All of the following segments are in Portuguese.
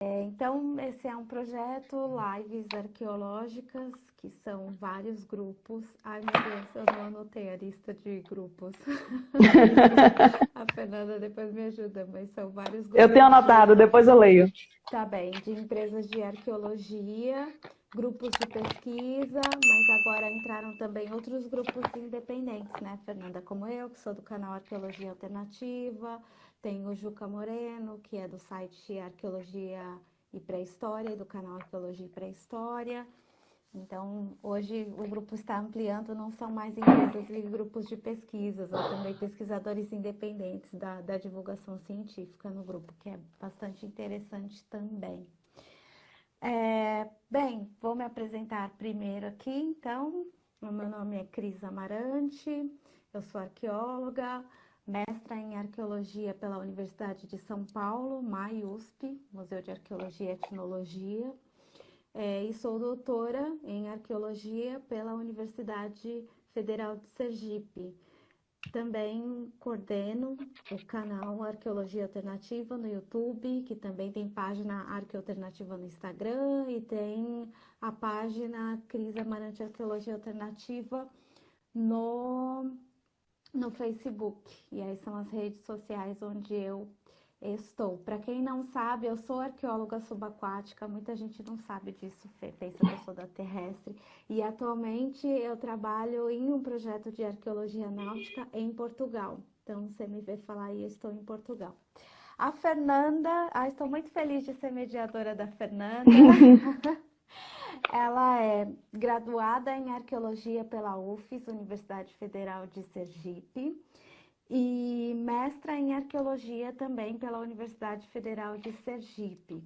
Então, esse é um projeto Lives Arqueológicas, que são vários grupos. Ai, meu Deus, eu não anotei a lista de grupos. A Fernanda depois me ajuda, mas são vários Eu tenho grupos anotado, depois eu leio. tá bem, de empresas de arqueologia, grupos de pesquisa, mas agora entraram também outros grupos independentes, né, Fernanda? Como eu, que sou do canal Arqueologia Alternativa, tem o Juca Moreno, que é do site Arqueologia e Pré-História, e do canal Arqueologia e Pré-História. Então, hoje o grupo está ampliando, não são mais empresas e grupos de pesquisas, ou também pesquisadores independentes da divulgação científica no grupo, que é bastante interessante também. Bem, vou me apresentar primeiro aqui, então. O meu nome é Cris Amarante, eu sou arqueóloga, mestra em arqueologia pela Universidade de São Paulo, MAI-USP, Museu de Arqueologia e Etnologia. E sou doutora em arqueologia pela Universidade Federal de Sergipe. Também coordeno o canal Arqueologia Alternativa no YouTube, que também tem página Arqueoalternativa no Instagram e tem a página Cris Amarante Arqueologia Alternativa no Facebook. E aí são as redes sociais onde eu estou. Para quem não sabe, eu sou arqueóloga subaquática, muita gente não sabe disso, pensa que eu sou da terrestre. E atualmente eu trabalho em um projeto de arqueologia náutica em Portugal. Então, você me vê falar aí, eu estou em Portugal. A Fernanda, estou muito feliz de ser mediadora da Fernanda. Ela é graduada em arqueologia pela UFES, Universidade Federal de Sergipe, e mestra em arqueologia também pela Universidade Federal de Sergipe.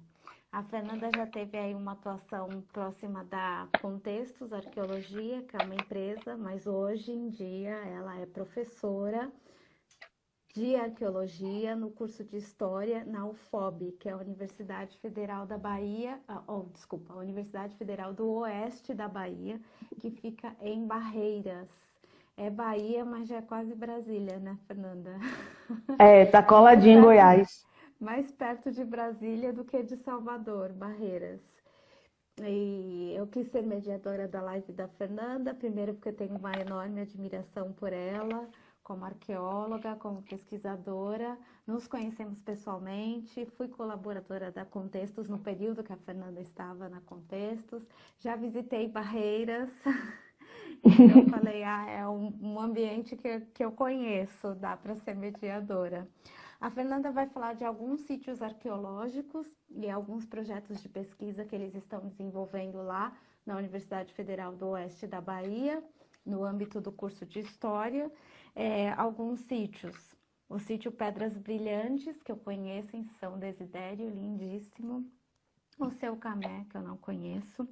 A Fernanda já teve aí uma atuação próxima da Contextos Arqueologia, que é uma empresa, mas hoje em dia ela é professora de arqueologia no curso de História na UFOB, que é a Universidade Federal da Bahia, a Universidade Federal do Oeste da Bahia, que fica em Barreiras. É Bahia, mas já é quase Brasília, né, Fernanda? Tá Mais coladinho em perto, Goiás. mais perto de Brasília do que de Salvador, Barreiras. E eu quis ser mediadora da live da Fernanda, primeiro porque eu tenho uma enorme admiração por ela, como arqueóloga, como pesquisadora. Nos conhecemos pessoalmente, fui colaboradora da Contextos no período que a Fernanda estava na Contextos. Já visitei Barreiras, então eu falei, é um ambiente que eu conheço, dá para ser mediadora. A Fernanda vai falar de alguns sítios arqueológicos e alguns projetos de pesquisa que eles estão desenvolvendo lá na Universidade Federal do Oeste da Bahia, no âmbito do curso de História. Alguns sítios. O sítio Pedras Brilhantes, que eu conheço em São Desidério, lindíssimo. O Seu Camé, que eu não conheço.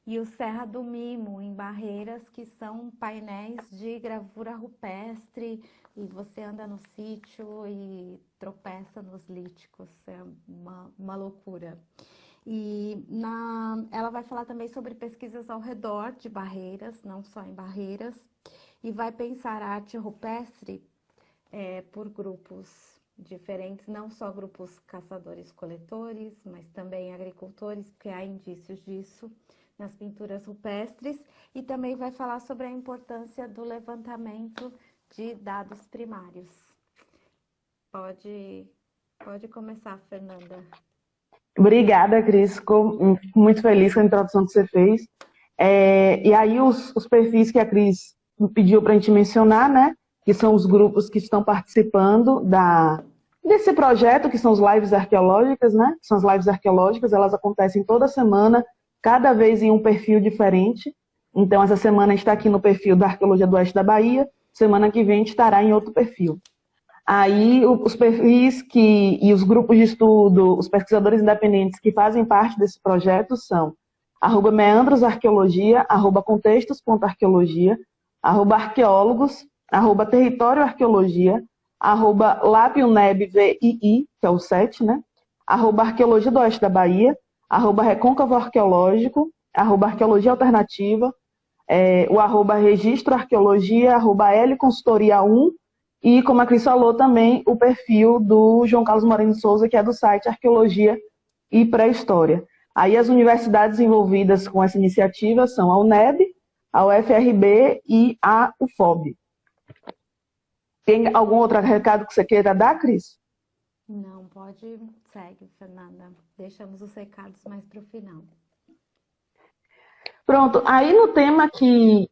E o Serra do Mimo, em Barreiras, que são painéis de gravura rupestre, e você anda no sítio e tropeça nos líticos, é uma loucura. Ela vai falar também sobre pesquisas ao redor de Barreiras, não só em Barreiras, e vai pensar a arte rupestre por grupos diferentes, não só grupos caçadores-coletores, mas também agricultores, porque há indícios disso nas pinturas rupestres, e também vai falar sobre a importância do levantamento de dados primários. Pode começar, Fernanda. Obrigada, Cris. Fico muito feliz com a introdução que você fez. E aí, os perfis que a Cris pediu para a gente mencionar, né? Que são os grupos que estão participando desse projeto, que são os lives arqueológicas, né? São as lives arqueológicas, elas acontecem toda semana, cada vez em um perfil diferente. Então, essa semana a gente está aqui no perfil da Arqueologia do Oeste da Bahia, semana que vem a gente estará em outro perfil. Aí, os perfis e os grupos de estudo, os pesquisadores independentes que fazem parte desse projeto são @meandrosarqueologia, @contextos.arqueologia, @arqueólogos, @territorioarqueologia, @lapionebvii, que é o 7, né? @arqueologia do Oeste da Bahia, @recôncavo arqueológico, @arqueologia alternativa, o @registro arqueologia, @lconsultoria 1, e, como a Cris falou, também o perfil do João Carlos Moreno de Souza, que é do site Arqueologia e pré-história. Aí as universidades envolvidas com essa iniciativa são a UNEB, a UFRB e a UFOB. Tem algum outro recado que você queira dar, Cris? Não, pode, segue, Fernanda. Deixamos os recados mais para o final. Pronto, aí no tema que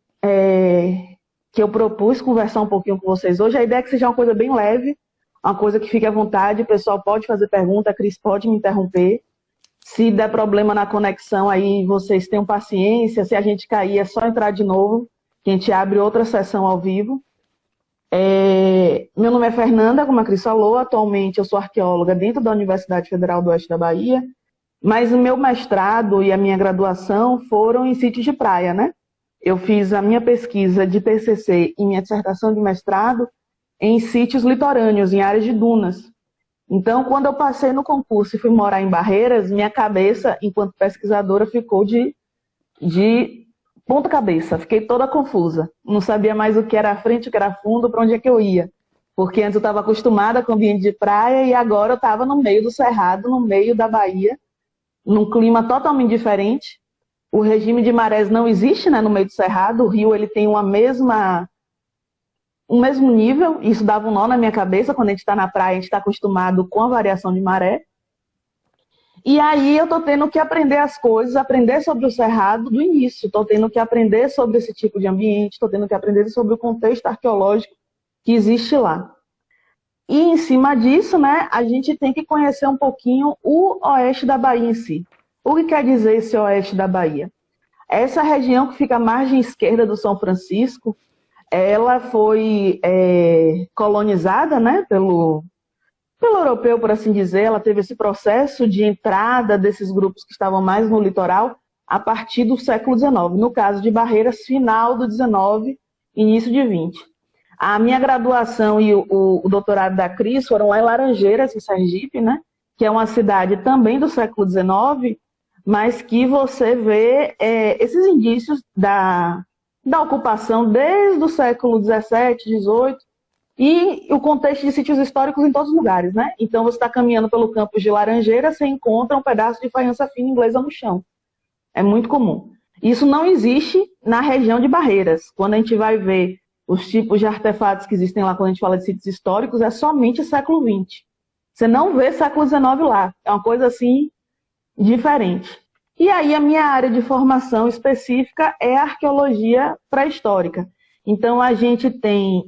eu propus conversar um pouquinho com vocês hoje, a ideia é que seja uma coisa bem leve, uma coisa que fique à vontade, o pessoal pode fazer pergunta, a Cris pode me interromper. Se der problema na conexão, aí vocês tenham paciência, se a gente cair é só entrar de novo, que a gente abre outra sessão ao vivo. Meu nome é Fernanda, como a Cris falou, atualmente eu sou arqueóloga dentro da Universidade Federal do Oeste da Bahia, mas o meu mestrado e a minha graduação foram em sítios de praia, né? Eu fiz a minha pesquisa de TCC e minha dissertação de mestrado em sítios litorâneos, em áreas de dunas. Então, quando eu passei no concurso e fui morar em Barreiras, minha cabeça, enquanto pesquisadora, ficou de ponta cabeça. Fiquei toda confusa. Não sabia mais o que era frente, o que era fundo, para onde é que eu ia. Porque antes eu estava acostumada com o ambiente de praia e agora eu estava no meio do cerrado, no meio da Bahia, num clima totalmente diferente. O regime de marés não existe, né, no meio do cerrado. O rio ele tem um mesmo nível. Isso dava um nó na minha cabeça. Quando a gente está na praia, a gente está acostumado com a variação de maré. E aí eu estou tendo que aprender as coisas, aprender sobre o cerrado do início. Estou tendo que aprender sobre esse tipo de ambiente, estou tendo que aprender sobre o contexto arqueológico que existe lá. E em cima disso, né, a gente tem que conhecer um pouquinho o oeste da Bahia em si. O que quer dizer esse oeste da Bahia? Essa região que fica à margem esquerda do São Francisco, ela foi colonizada, né, pelo europeu, por assim dizer. Ela teve esse processo de entrada desses grupos que estavam mais no litoral a partir do século XIX. No caso de Barreiras, final do XIX, início de XX. A minha graduação e o doutorado da Cris foram lá em Laranjeiras, em Sergipe, né, que é uma cidade também do século XIX, mas que você vê esses indícios da ocupação desde o século XVII, XVIII, e o contexto de sítios históricos em todos os lugares, né? Então você está caminhando pelo campus de Laranjeira, você encontra um pedaço de faiança fina inglesa no chão. É muito comum. Isso não existe na região de Barreiras. Quando a gente vai ver os tipos de artefatos que existem lá, quando a gente fala de sítios históricos, é somente século XX. Você não vê século XIX lá. É uma coisa assim diferente. E aí a minha área de formação específica é a arqueologia pré-histórica. Então a gente tem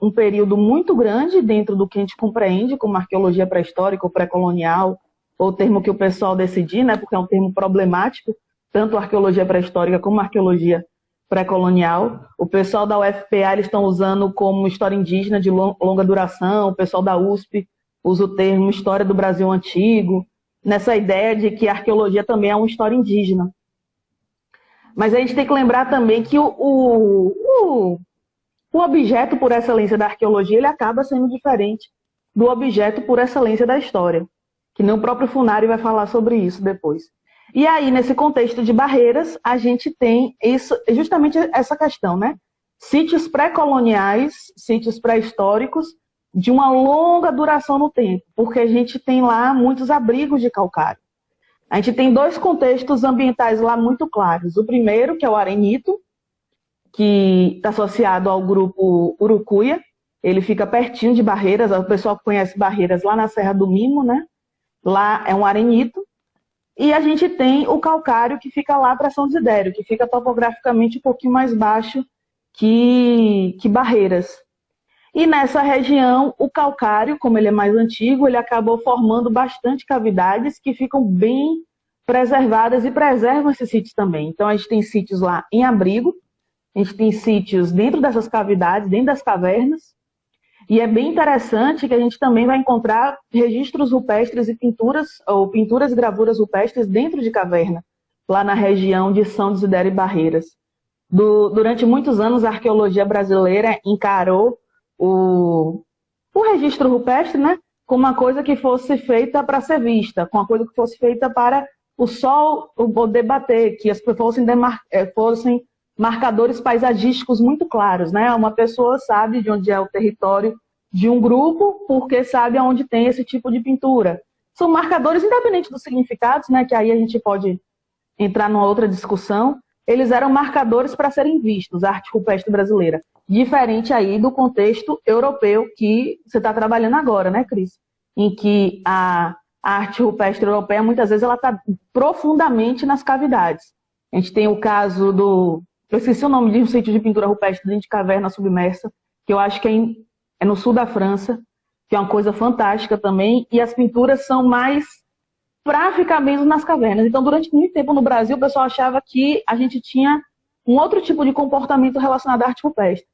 um período muito grande dentro do que a gente compreende como arqueologia pré-histórica ou pré-colonial, ou o termo que o pessoal decidir, né, porque é um termo problemático, tanto a arqueologia pré-histórica como a arqueologia pré-colonial. O pessoal da UFPA eles estão usando como história indígena de longa duração, o pessoal da USP usa o termo história do Brasil antigo, nessa ideia de que a arqueologia também é uma história indígena. Mas a gente tem que lembrar também que o objeto por excelência da arqueologia ele acaba sendo diferente do objeto por excelência da história, que nem o próprio Funari vai falar sobre isso depois. E aí, nesse contexto de Barreiras, a gente tem justamente essa questão, né? Sítios pré-coloniais, sítios pré-históricos, de uma longa duração no tempo, porque a gente tem lá muitos abrigos de calcário. A gente tem dois contextos ambientais lá muito claros. O primeiro, que é o arenito, que está associado ao grupo Urucuia. Ele fica pertinho de Barreiras. O pessoal que conhece Barreiras lá na Serra do Mimo, né? Lá é um arenito. E a gente tem o calcário, que fica lá para São Desidério, que fica topograficamente um pouquinho mais baixo que Barreiras. E nessa região, o calcário, como ele é mais antigo, ele acabou formando bastante cavidades que ficam bem preservadas e preservam esses sítios também. Então a gente tem sítios lá em abrigo, a gente tem sítios dentro dessas cavidades, dentro das cavernas, e é bem interessante que a gente também vai encontrar registros rupestres e pinturas, ou pinturas e gravuras rupestres dentro de caverna, lá na região de São Desidério e Barreiras. Durante muitos anos, a arqueologia brasileira encarou o registro rupestre, né, com uma coisa que fosse feita para ser vista, com uma coisa que fosse feita para o sol poder bater, que fossem marcadores paisagísticos muito claros, né? Uma pessoa sabe de onde é o território de um grupo porque sabe aonde tem esse tipo de pintura. são marcadores independentes dos significados, né, que aí a gente pode entrar numa outra discussão. Eles eram marcadores para serem vistos, a arte rupestre brasileira. Diferente aí do contexto europeu que você está trabalhando agora, né, Cris? Em que a arte rupestre europeia, muitas vezes, ela está profundamente nas cavidades. A gente tem o caso do... Eu esqueci o nome de um sítio de pintura rupestre dentro de caverna submersa, que eu acho que é no sul da França, que é uma coisa fantástica também, e as pinturas são mais para ficar mesmo nas cavernas. Então, durante muito tempo no Brasil, o pessoal achava que a gente tinha um outro tipo de comportamento relacionado à arte rupestre.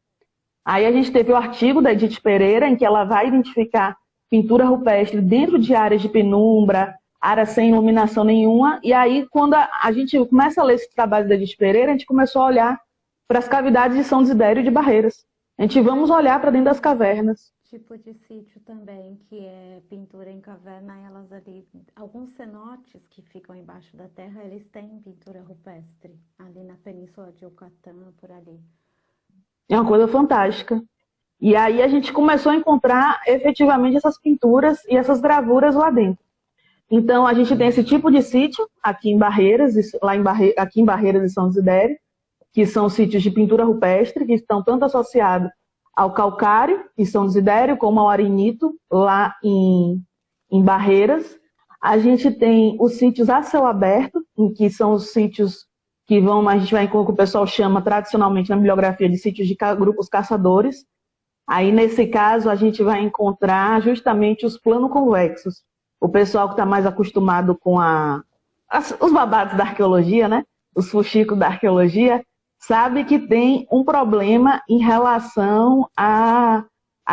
Aí a gente teve o artigo da Edith Pereira, em que ela vai identificar pintura rupestre dentro de áreas de penumbra, áreas sem iluminação nenhuma, e aí quando a gente começa a ler esse trabalho da Edith Pereira, a gente começou a olhar para as cavidades de São Desidério e de Barreiras. A gente vamos olhar para dentro das cavernas. Tipo de sítio também, que é pintura em caverna, elas ali, alguns cenotes que ficam embaixo da terra, eles têm pintura rupestre, ali na Península de Yucatán, por ali. É uma coisa fantástica. E aí a gente começou a encontrar efetivamente essas pinturas e essas gravuras lá dentro. Então a gente tem esse tipo de sítio aqui em Barreiras, aqui em Barreiras e São Desidério, que são sítios de pintura rupestre, que estão tanto associados ao calcário, em São Desidério, como ao arenito, lá em Barreiras. A gente tem os sítios a céu aberto, em que são os sítios que a gente vai encontrar, o pessoal chama tradicionalmente na bibliografia de sítios de grupos caçadores. Aí, nesse caso, a gente vai encontrar justamente os plano-convexos. O pessoal que está mais acostumado com os babados da arqueologia, né? Os fuxicos da arqueologia, sabe que tem um problema em relação à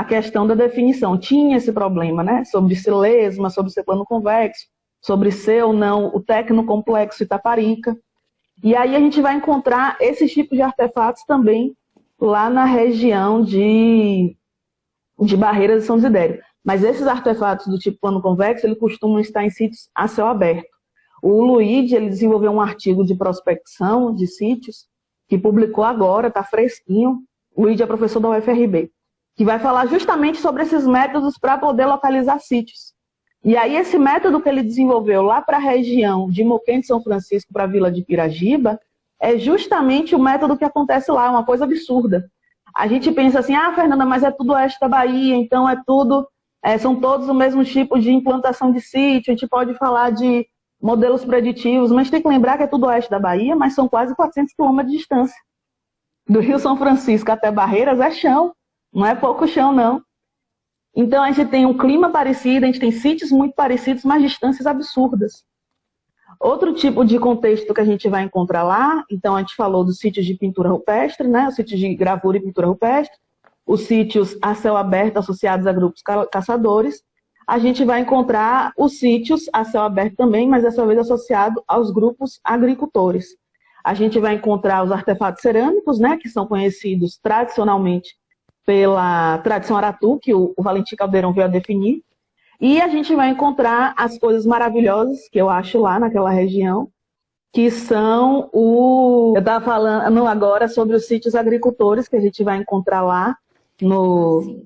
questão da definição. Tinha esse problema, né? Sobre ser lesma, sobre ser plano convexo, sobre ser ou não o tecnocomplexo Itaparica. E aí a gente vai encontrar esses tipos de artefatos também lá na região de Barreiras e São Desidério. Mas esses artefatos do tipo plano convexo, eles costumam estar em sítios a céu aberto. O Luigi, ele desenvolveu um artigo de prospecção de sítios, que publicou agora, está fresquinho. O Luigi é professor da UFRB, que vai falar justamente sobre esses métodos para poder localizar sítios. E aí esse método que ele desenvolveu lá para a região de Moquém de São Francisco, para a Vila de Pirajiba, é justamente o método que acontece lá, uma coisa absurda. A gente pensa assim, Fernanda, mas é tudo oeste da Bahia, então são todos o mesmo tipo de implantação de sítio, a gente pode falar de modelos preditivos, mas tem que lembrar que é tudo oeste da Bahia, mas são quase 400 quilômetros de distância. Do Rio São Francisco até Barreiras é chão, não é pouco chão, não. Então a gente tem um clima parecido, a gente tem sítios muito parecidos, mas distâncias absurdas. Outro tipo de contexto que a gente vai encontrar lá, então a gente falou dos sítios de pintura rupestre, né? Os sítios de gravura e pintura rupestre, os sítios a céu aberto associados a grupos caçadores. A gente vai encontrar os sítios a céu aberto também, mas dessa vez associado aos grupos agricultores. A gente vai encontrar os artefatos cerâmicos, né, que são conhecidos tradicionalmente pela tradição aratu, que o Valentim Caldeirão veio a definir. E a gente vai encontrar as coisas maravilhosas que eu acho lá naquela região, que são Eu estava falando agora sobre os sítios agricultores que a gente vai encontrar lá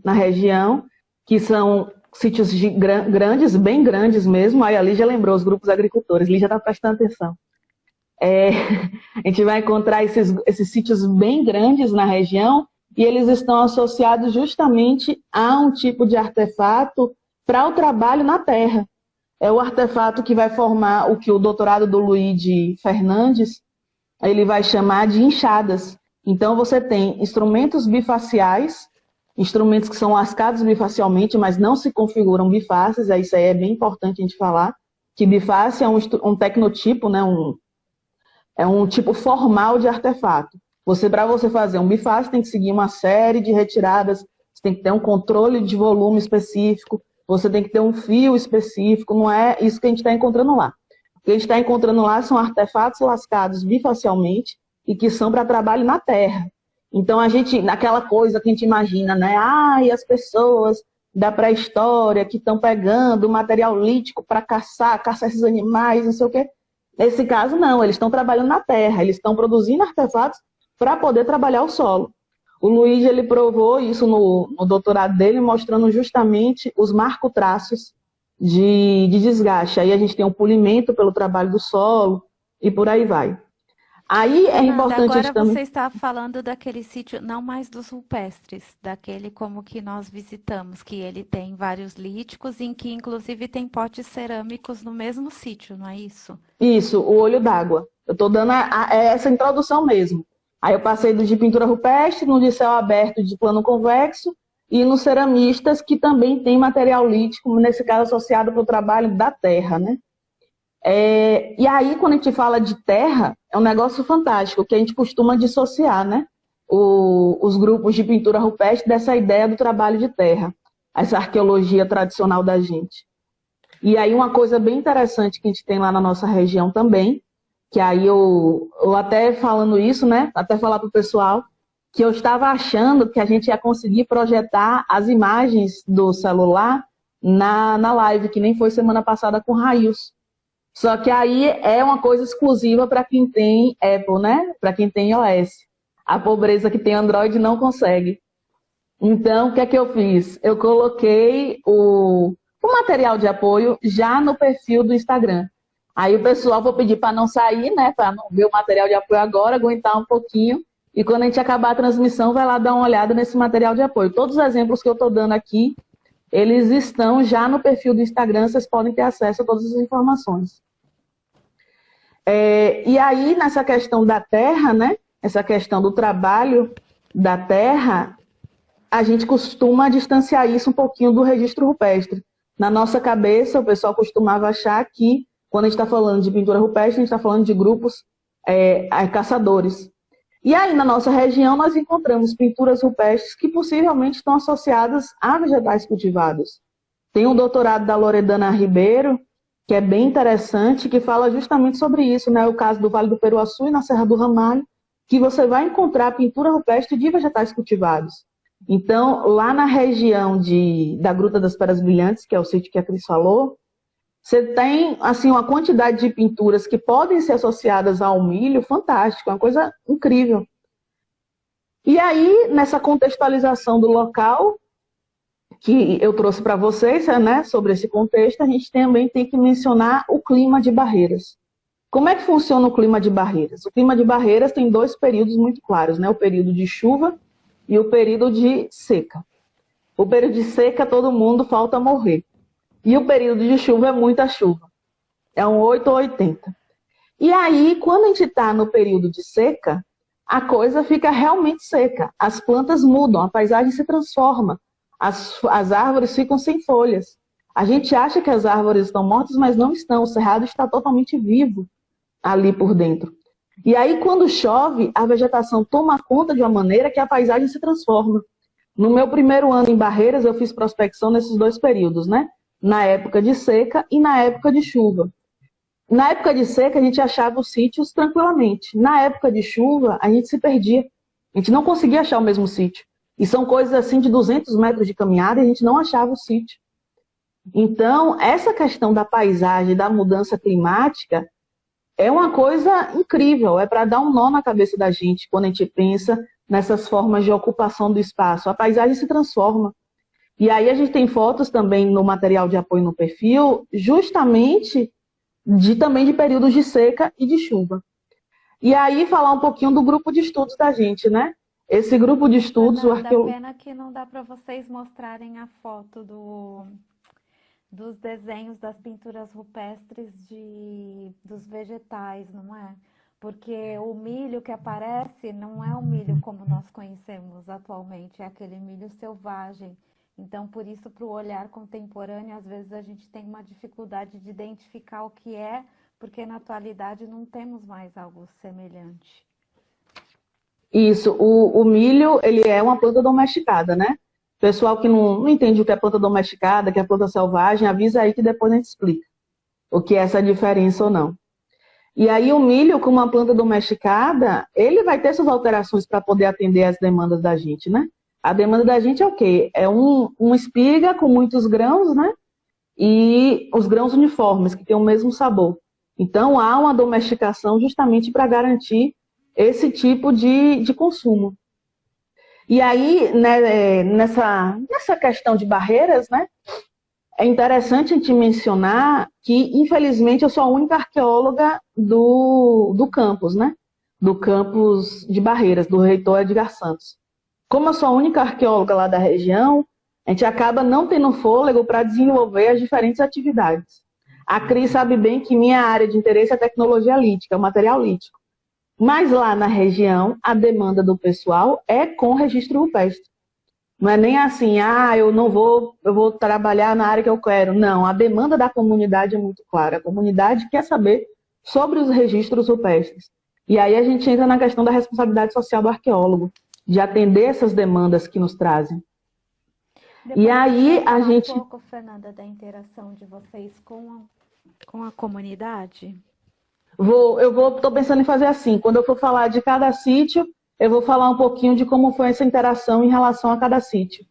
na região, que são sítios grandes, bem grandes mesmo. Aí a Lígia lembrou os grupos agricultores, Lígia está prestando atenção. A gente vai encontrar esses sítios bem grandes na região e eles estão associados justamente a um tipo de artefato para o trabalho na terra. É o artefato que vai formar o que o doutorado do Luigi Fernandes ele vai chamar de enxadas. Então você tem instrumentos bifaciais, instrumentos que são lascados bifacialmente, mas não se configuram bifaces, isso aí é bem importante a gente falar, que bifácie é um tecnotipo, né? É um tipo formal de artefato. Para você fazer um bifácie, tem que seguir uma série de retiradas, você tem que ter um controle de volume específico, você tem que ter um fio específico, não é isso que a gente está encontrando lá. O que a gente está encontrando lá são artefatos lascados bifacialmente e que são para trabalho na terra. Então, naquela coisa que a gente imagina, né? E as pessoas da pré-história que estão pegando material lítico para caçar esses animais, não sei o quê. Nesse caso, não, eles estão trabalhando na terra, eles estão produzindo artefatos para poder trabalhar o solo. O Luigi, ele provou isso no doutorado dele, mostrando justamente os marcotraços de desgaste. Aí a gente tem o polimento pelo trabalho do solo e por aí vai. Aí é Fernanda, importante a gente agora também... você está falando daquele sítio, não mais dos rupestres, daquele como que nós visitamos, que ele tem vários líticos, em que inclusive tem potes cerâmicos no mesmo sítio, não é isso? Isso, o olho d'água. Eu estou dando essa introdução mesmo. Aí eu passei do de pintura rupestre, no de céu aberto de plano convexo e nos ceramistas que também tem material lítico, nesse caso associado para o trabalho da terra, né? E aí, quando a gente fala de terra, é um negócio fantástico, que a gente costuma dissociar, né? Os grupos de pintura rupestre dessa ideia do trabalho de terra, essa arqueologia tradicional da gente. E aí uma coisa bem interessante que a gente tem lá na nossa região também, que aí eu até falando isso, né? Até falar para o pessoal, que eu estava achando que a gente ia conseguir projetar as imagens do celular na live, que nem foi semana passada com raios. Só que aí é uma coisa exclusiva para quem tem Apple, né? Para quem tem iOS. A pobreza que tem Android não consegue. Então, o que é que eu fiz? Eu coloquei o material de apoio já no perfil do Instagram. Aí o pessoal, vou pedir para não sair, né? Para não ver o material de apoio agora, aguentar um pouquinho. E quando a gente acabar a transmissão, vai lá dar uma olhada nesse material de apoio. Todos os exemplos que eu estou dando aqui, eles estão já no perfil do Instagram, vocês podem ter acesso a todas as informações. E aí, nessa questão da terra, né? Essa questão do trabalho da terra, a gente costuma distanciar isso um pouquinho do registro rupestre. Na nossa cabeça, o pessoal costumava achar que, quando a gente está falando de pintura rupestre, a gente está falando de grupos caçadores. E aí, na nossa região, nós encontramos pinturas rupestres que possivelmente estão associadas a vegetais cultivados. Tem um doutorado da Loredana Ribeiro, que é bem interessante, que fala justamente sobre isso, né? O caso do Vale do Peruaçu e na Serra do Ramalho, que você vai encontrar pintura rupestre de vegetais cultivados. Então, lá na região da Gruta das Pedras Brilhantes, que é o sítio que a Cris falou, você tem assim, uma quantidade de pinturas que podem ser associadas ao milho fantástica, uma coisa incrível. E aí, nessa contextualização do local, que eu trouxe para vocês, né, sobre esse contexto, a gente também tem que mencionar o clima de Barreiras. Como é que funciona o clima de Barreiras? O clima de Barreiras tem dois períodos muito claros, né? O período de chuva e o período de seca. O período de seca, todo mundo falta morrer. E o período de chuva é muita chuva. É um 8 ou 80. E aí, quando a gente está no período de seca, a coisa fica realmente seca. As plantas mudam, a paisagem se transforma. As árvores ficam sem folhas. A gente acha que as árvores estão mortas, mas não estão. O cerrado está totalmente vivo ali por dentro. E aí, quando chove, a vegetação toma conta de uma maneira que a paisagem se transforma. No meu primeiro ano em Barreiras, eu fiz prospecção nesses dois períodos, né? Na época de seca e na época de chuva. Na época de seca, a gente achava os sítios tranquilamente. Na época de chuva, a gente se perdia. A gente não conseguia achar o mesmo sítio. E são coisas assim de 200 metros de caminhada e a gente não achava o sítio. Então, essa questão da paisagem, da mudança climática, é uma coisa incrível. É para dar um nó na cabeça da gente quando a gente pensa nessas formas de ocupação do espaço. A paisagem se transforma. E aí a gente tem fotos também no material de apoio no perfil, justamente também de períodos de seca e de chuva. E aí falar um pouquinho do grupo de estudos da gente, né? Esse grupo de estudos... Não, dá pena que não dá para vocês mostrarem a foto dos desenhos das pinturas rupestres dos vegetais, não é? Porque o milho que aparece não é o milho como nós conhecemos atualmente, é aquele milho selvagem. Então, por isso, para o olhar contemporâneo, às vezes a gente tem uma dificuldade de identificar o que é, porque na atualidade não temos mais algo semelhante. Isso, o milho, ele é uma planta domesticada, né? Pessoal que não entende o que é planta domesticada, que é planta selvagem, avisa aí que depois a gente explica o que é essa diferença ou não. E aí o milho, como uma planta domesticada, ele vai ter suas alterações para poder atender às demandas da gente, né? A demanda da gente é o quê? É uma espiga com muitos grãos, né? E os grãos uniformes, que têm o mesmo sabor. Então há uma domesticação justamente para garantir esse tipo de consumo. E aí, né, nessa questão de barreiras, né, é interessante a gente mencionar que, infelizmente, eu sou a única arqueóloga do campus, né? Do campus de Barreiras, do reitor Edgar Santos. Como eu sou a única arqueóloga lá da região, a gente acaba não tendo fôlego para desenvolver as diferentes atividades. A Cris sabe bem que minha área de interesse é tecnologia lítica, o material lítico. Mas lá na região, a demanda do pessoal é com registro rupestre. Não é nem assim, eu não vou, eu vou trabalhar na área que eu quero. Não, a demanda da comunidade é muito clara. A comunidade quer saber sobre os registros rupestres. E aí a gente entra na questão da responsabilidade social do arqueólogo, de atender essas demandas que nos trazem. Depois E aí a gente... um pouco, Fernanda, da interação de vocês com a comunidade. Estou pensando em fazer assim, quando eu for falar de cada sítio, eu vou falar um pouquinho de como foi essa interação em relação a cada sítio.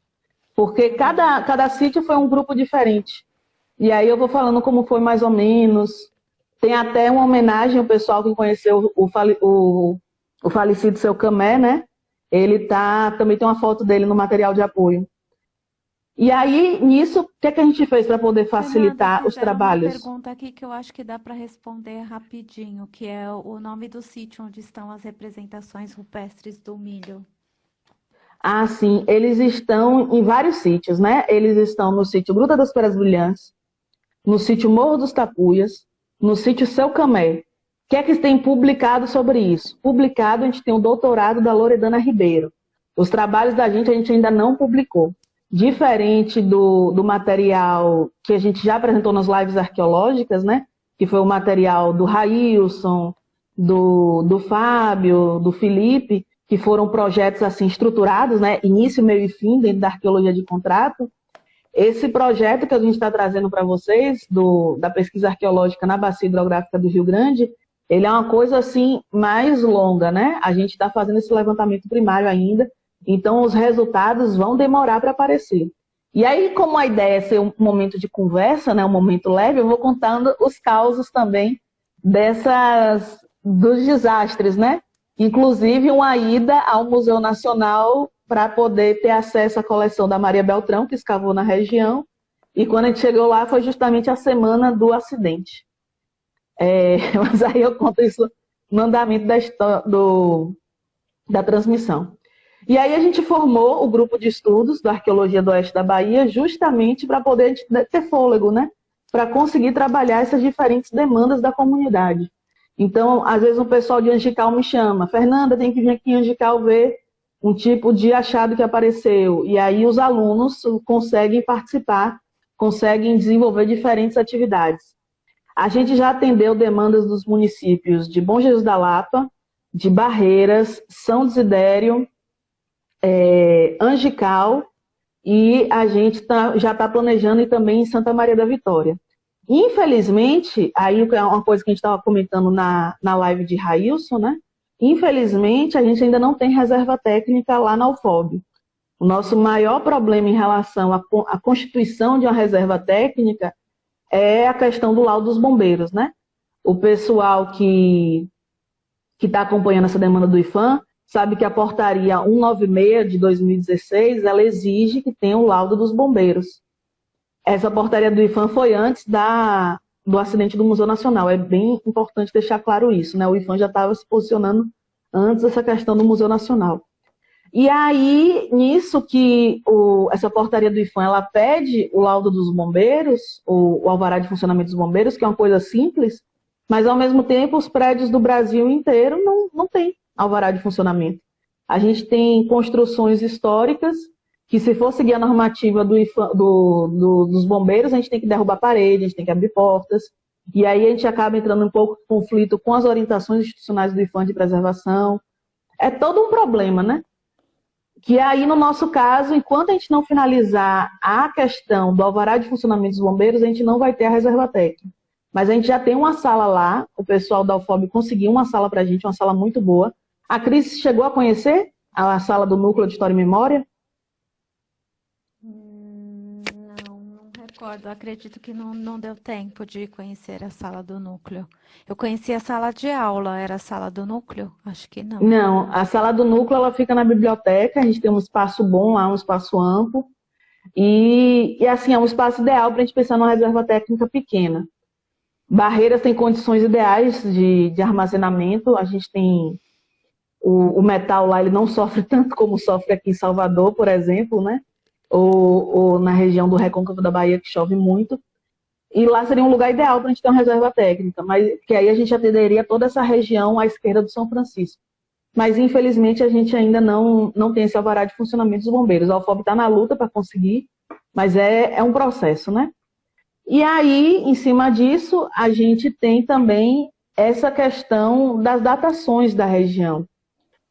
Porque cada sítio foi um grupo diferente. E aí eu vou falando como foi mais ou menos. Tem até uma homenagem ao pessoal que conheceu o falecido Seu Camé, né? Também tem uma foto dele no material de apoio. E aí, nisso, o que é que a gente fez para poder facilitar os trabalhos? Uma pergunta aqui que eu acho que dá para responder rapidinho, que é o nome do sítio onde estão as representações rupestres do milho. Ah, sim, eles estão em vários sítios, né? Eles estão no sítio Gruta das Pedras Brilhantes, no sítio Morro dos Tapuias, no sítio Seu Camé. O que é que tem publicado sobre isso? Publicado, a gente tem o doutorado da Loredana Ribeiro. Os trabalhos da gente a gente ainda não publicou. Diferente do material que a gente já apresentou nas lives arqueológicas, né? Que foi o material do Railson, do Fábio, do Felipe, que foram projetos assim estruturados, né? Início, meio e fim dentro da arqueologia de contrato. Esse projeto que a gente está trazendo para vocês, da pesquisa arqueológica na Bacia Hidrográfica do Rio Grande, ele é uma coisa assim mais longa, né? A gente está fazendo esse levantamento primário ainda, então os resultados vão demorar para aparecer. E aí, como a ideia é ser um momento de conversa, né, um momento leve, eu vou contando os causos também dos desastres, né? Inclusive uma ida ao Museu Nacional para poder ter acesso à coleção da Maria Beltrão, que escavou na região. E quando a gente chegou lá, foi justamente a semana do acidente. Mas aí eu conto isso no andamento da transmissão. E aí a gente formou o grupo de estudos da Arqueologia do Oeste da Bahia justamente para poder ter fôlego, né? Para conseguir trabalhar essas diferentes demandas da comunidade. Então, às vezes o pessoal de Angical me chama, Fernanda, tem que vir aqui em Angical ver um tipo de achado que apareceu. E aí os alunos conseguem participar, conseguem desenvolver diferentes atividades. A gente já atendeu demandas dos municípios de Bom Jesus da Lapa, de Barreiras, São Desidério, Angical, e a gente já está planejando ir também em Santa Maria da Vitória. Infelizmente, aí é uma coisa que a gente estava comentando na live de Railson, né? Infelizmente, a gente ainda não tem reserva técnica lá na UFOB. O nosso maior problema em relação à constituição de uma reserva técnica é a questão do laudo dos bombeiros, né? O pessoal que está acompanhando essa demanda do IPHAN sabe que a portaria 196 de 2016, ela exige que tenha o laudo dos bombeiros. Essa portaria do IPHAN foi antes do acidente do Museu Nacional. É bem importante deixar claro isso, né? O IPHAN já estava se posicionando antes dessa questão do Museu Nacional. E aí, nisso que essa portaria do IPHAN, ela pede o laudo dos bombeiros, o alvará de funcionamento dos bombeiros, que é uma coisa simples, mas ao mesmo tempo os prédios do Brasil inteiro não têm alvará de funcionamento. A gente tem construções históricas que, se for seguir a normativa dos bombeiros, a gente tem que derrubar parede, a gente tem que abrir portas, e aí a gente acaba entrando um pouco em conflito com as orientações institucionais do IPHAN de preservação. É todo um problema, né? Que aí, no nosso caso, enquanto a gente não finalizar a questão do alvará de funcionamento dos bombeiros, a gente não vai ter a reserva técnica. Mas a gente já tem uma sala lá, o pessoal da UFOB conseguiu uma sala para a gente, uma sala muito boa. A Cris chegou a conhecer a sala do Núcleo de História e Memória? Não recordo. Acredito que não deu tempo de conhecer a sala do núcleo. Eu conheci a sala de aula, era a sala do núcleo? Acho que não. Não, a sala do núcleo ela fica na biblioteca, a gente tem um espaço bom lá, um espaço amplo. E assim, é um espaço ideal para a gente pensar numa reserva técnica pequena. Barreiras tem condições ideais de armazenamento, a gente tem o metal lá, ele não sofre tanto como sofre aqui em Salvador, por exemplo, né? Ou na região do Recôncavo da Bahia, que chove muito. E lá seria um lugar ideal para a gente ter uma reserva técnica, mas que aí a gente atenderia toda essa região à esquerda do São Francisco. Mas, infelizmente, a gente ainda não tem esse alvará de funcionamento dos bombeiros. A UFOB está na luta para conseguir, mas é um processo, né? E aí, em cima disso, a gente tem também essa questão das datações da região,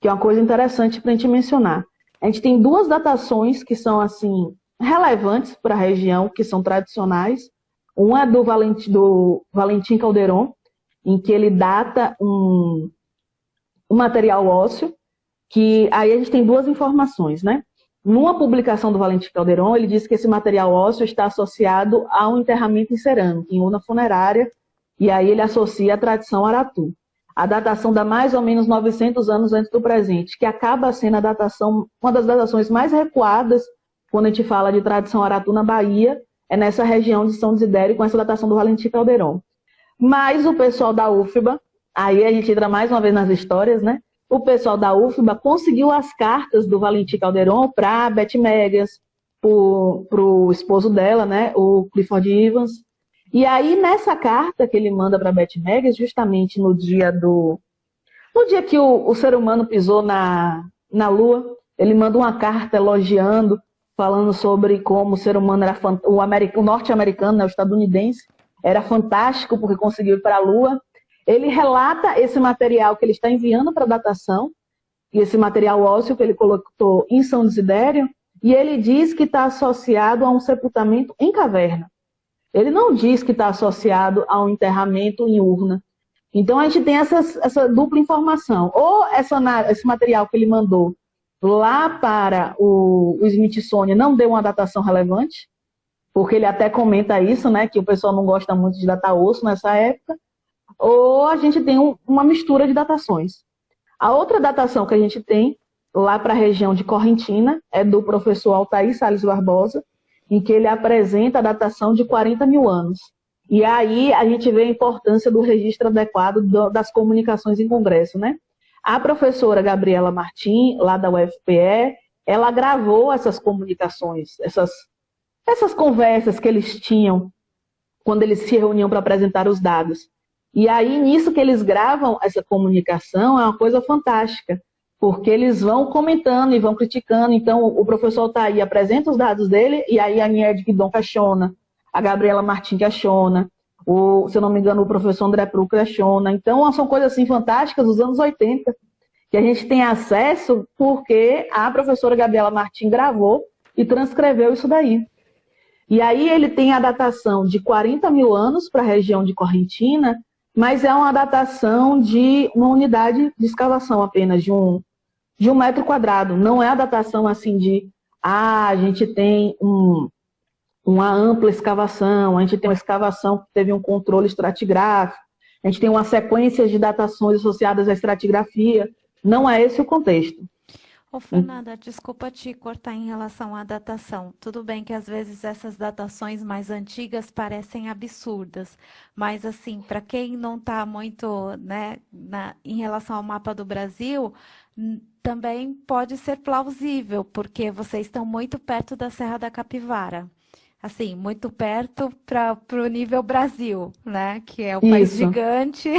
que é uma coisa interessante para a gente mencionar. A gente tem duas datações que são, assim, relevantes para a região, que são tradicionais. Uma é do Valentim Calderon, em que ele data um material ósseo, que aí a gente tem duas informações, né? Numa publicação do Valentim Calderon, ele diz que esse material ósseo está associado a um enterramento em cerâmica, em urna funerária, e aí ele associa a tradição Aratu. A datação dá mais ou menos 900 anos antes do presente, que acaba sendo a datação, uma das datações mais recuadas quando a gente fala de tradição Aratu na Bahia, é nessa região de São Desidério, com essa datação do Valentim Calderon. Mas o pessoal da UFBA, aí a gente entra mais uma vez nas histórias, né? O pessoal da UFBA conseguiu as cartas do Valentim Calderon para a Beth Megas, para o esposo dela, né? O Clifford Evans. E aí, nessa carta que ele manda para a Beth Megas, justamente no dia que o ser humano pisou na Lua, ele manda uma carta elogiando, falando sobre como o ser humano era o norte-americano, né, o estadunidense, era fantástico porque conseguiu ir para a Lua. Ele relata esse material que ele está enviando para datação, e esse material ósseo que ele colocou em São Desidério, e ele diz que está associado a um sepultamento em caverna. Ele não diz que está associado a um enterramento em urna. Então a gente tem essa dupla informação. Ou esse material que ele mandou lá para o Smithsonian não deu uma datação relevante, porque ele até comenta isso, né, que o pessoal não gosta muito de datar osso nessa época, ou a gente tem uma mistura de datações. A outra datação que a gente tem, lá para a região de Correntina, é do professor Altair Salles Barbosa, em que ele apresenta a datação de 40 mil anos. E aí a gente vê a importância do registro adequado das comunicações em congresso, né? A professora Gabriela Martim, lá da UFPE, ela gravou essas comunicações, essas conversas que eles tinham quando eles se reuniam para apresentar os dados. E aí, nisso que eles gravam essa comunicação, é uma coisa fantástica, porque eles vão comentando e vão criticando. Então, o professor Altair apresenta os dados dele, e aí a Nied Guidon questiona, a Gabriela Martim questiona, se eu não me engano, o professor André Pru questiona. Então, são coisas assim fantásticas dos anos 80, que a gente tem acesso porque a professora Gabriela Martim gravou e transcreveu isso daí. E aí ele tem a datação de 40 mil anos para a região de Correntina, mas é uma datação de uma unidade de escavação apenas, de um metro quadrado. Não é a datação assim a gente tem uma ampla escavação, a gente tem uma escavação que teve um controle estratigráfico, a gente tem uma sequência de datações associadas à estratigrafia. Não é esse o contexto. Ô, Fernanda, desculpa te cortar em relação à datação. Tudo bem que às vezes essas datações mais antigas parecem absurdas, mas assim, para quem não está muito, né, em relação ao mapa do Brasil, também pode ser plausível, porque vocês estão muito perto da Serra da Capivara. Assim, muito perto para o nível Brasil, né? Que é o país gigante.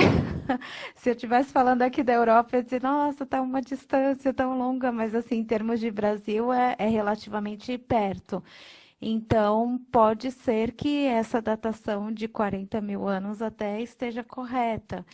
Se eu estivesse falando aqui da Europa, eu ia dizer, nossa, tá uma distância tão longa, mas assim, em termos de Brasil, é relativamente perto. Então, pode ser que essa datação de 40 mil anos até esteja correta.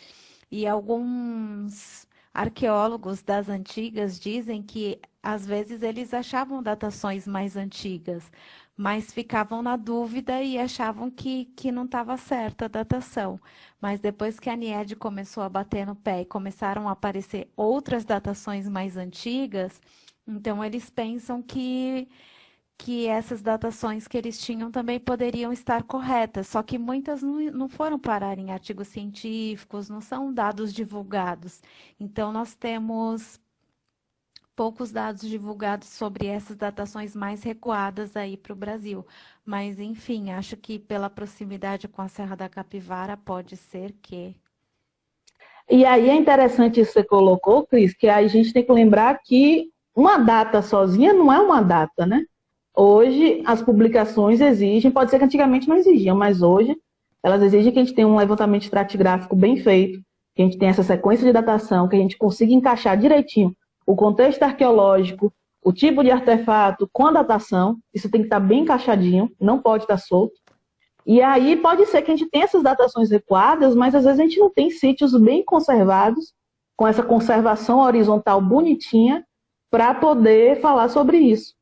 E alguns arqueólogos das antigas dizem que, às vezes, eles achavam datações mais antigas, mas ficavam na dúvida e achavam que não estava certa a datação. Mas depois que a Nied começou a bater no pé e começaram a aparecer outras datações mais antigas, então eles pensam que essas datações que eles tinham também poderiam estar corretas, só que muitas não foram parar em artigos científicos, não são dados divulgados. Então, nós temos poucos dados divulgados sobre essas datações mais recuadas aí para o Brasil. Mas, enfim, acho que pela proximidade com a Serra da Capivara pode ser que. E aí é interessante isso que você colocou, Cris, que a gente tem que lembrar que uma data sozinha não é uma data, né? Hoje as publicações exigem, pode ser que antigamente não exigiam, mas hoje elas exigem que a gente tenha um levantamento estratigráfico bem feito, que a gente tenha essa sequência de datação, que a gente consiga encaixar direitinho o contexto arqueológico, o tipo de artefato com a datação, isso tem que estar bem encaixadinho, não pode estar solto. E aí pode ser que a gente tenha essas datações recuadas, mas às vezes a gente não tem sítios bem conservados, com essa conservação horizontal bonitinha, para poder falar sobre isso.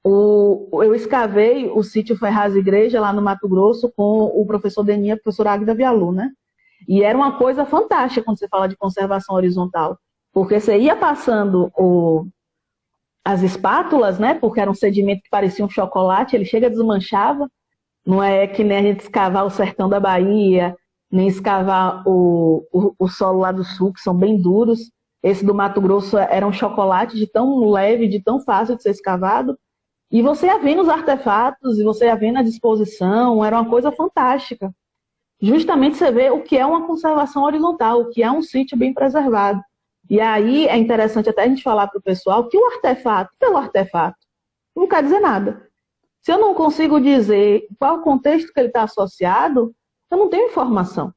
Eu escavei o sítio Ferraz Igreja, lá no Mato Grosso, com o professor Denis e a professora Águida Vialu, né? E era uma coisa fantástica quando você fala de conservação horizontal, porque você ia passando as espátulas, né? Porque era um sedimento que parecia um chocolate, ele chega desmanchava. Não é que nem a gente escavar o sertão da Bahia, nem escavar o solo lá do sul, que são bem duros. Esse do Mato Grosso era um chocolate de tão leve, de tão fácil de ser escavado. E você ia vendo os artefatos, e você ia vendo a disposição, era uma coisa fantástica. Justamente você vê o que é uma conservação horizontal, o que é um sítio bem preservado. E aí é interessante até a gente falar para o pessoal que o artefato, pelo artefato, não quer dizer nada. Se eu não consigo dizer qual o contexto que ele está associado, eu não tenho informação.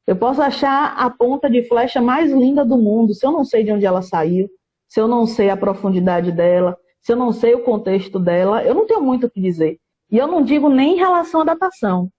Eu posso achar a ponta de flecha mais linda do mundo, se eu não sei de onde ela saiu, se eu não sei a profundidade dela, se eu não sei o contexto dela, eu não tenho muito o que dizer. E eu não digo nem em relação à datação.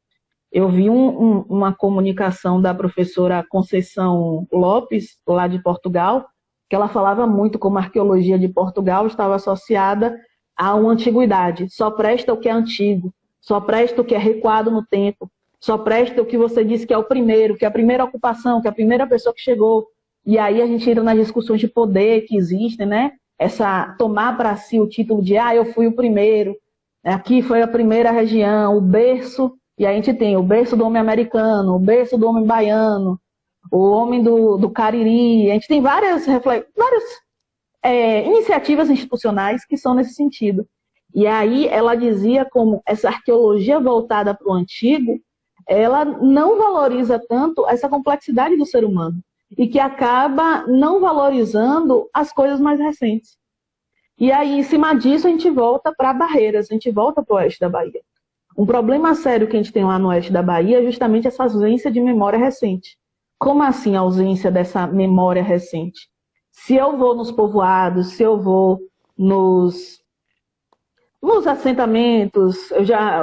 Eu vi uma comunicação da professora Conceição Lopes, lá de Portugal, que ela falava muito como a arqueologia de Portugal estava associada a uma antiguidade. Só presta o que é antigo, só presta o que é recuado no tempo, só presta o que você disse que é o primeiro, que é a primeira ocupação, que é a primeira pessoa que chegou. E aí a gente entra nas discussões de poder que existem, né? Essa tomar para si o título de eu fui o primeiro, aqui foi a primeira região, o berço, e aí a gente tem o berço do homem americano, o berço do homem baiano, o homem do Cariri, a gente tem várias iniciativas institucionais que são nesse sentido. E aí ela dizia como essa arqueologia voltada para o antigo, ela não valoriza tanto essa complexidade do ser humano e que acaba não valorizando as coisas mais recentes. E aí, em cima disso, a gente volta para Barreiras, a gente volta para o oeste da Bahia. Um problema sério que a gente tem lá no oeste da Bahia é justamente essa ausência de memória recente. Como assim a ausência dessa memória recente? Se eu vou nos povoados, se eu vou nos assentamentos,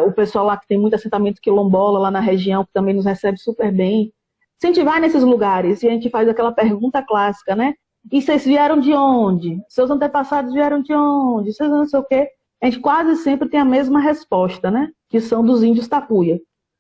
o pessoal lá que tem muito assentamento quilombola lá na região, que também nos recebe super bem. Se a gente vai nesses lugares e a gente faz aquela pergunta clássica, né? E vocês vieram de onde? Seus antepassados vieram de onde? Vocês não sei o quê. A gente quase sempre tem a mesma resposta, né? Que são dos índios Tapuia. O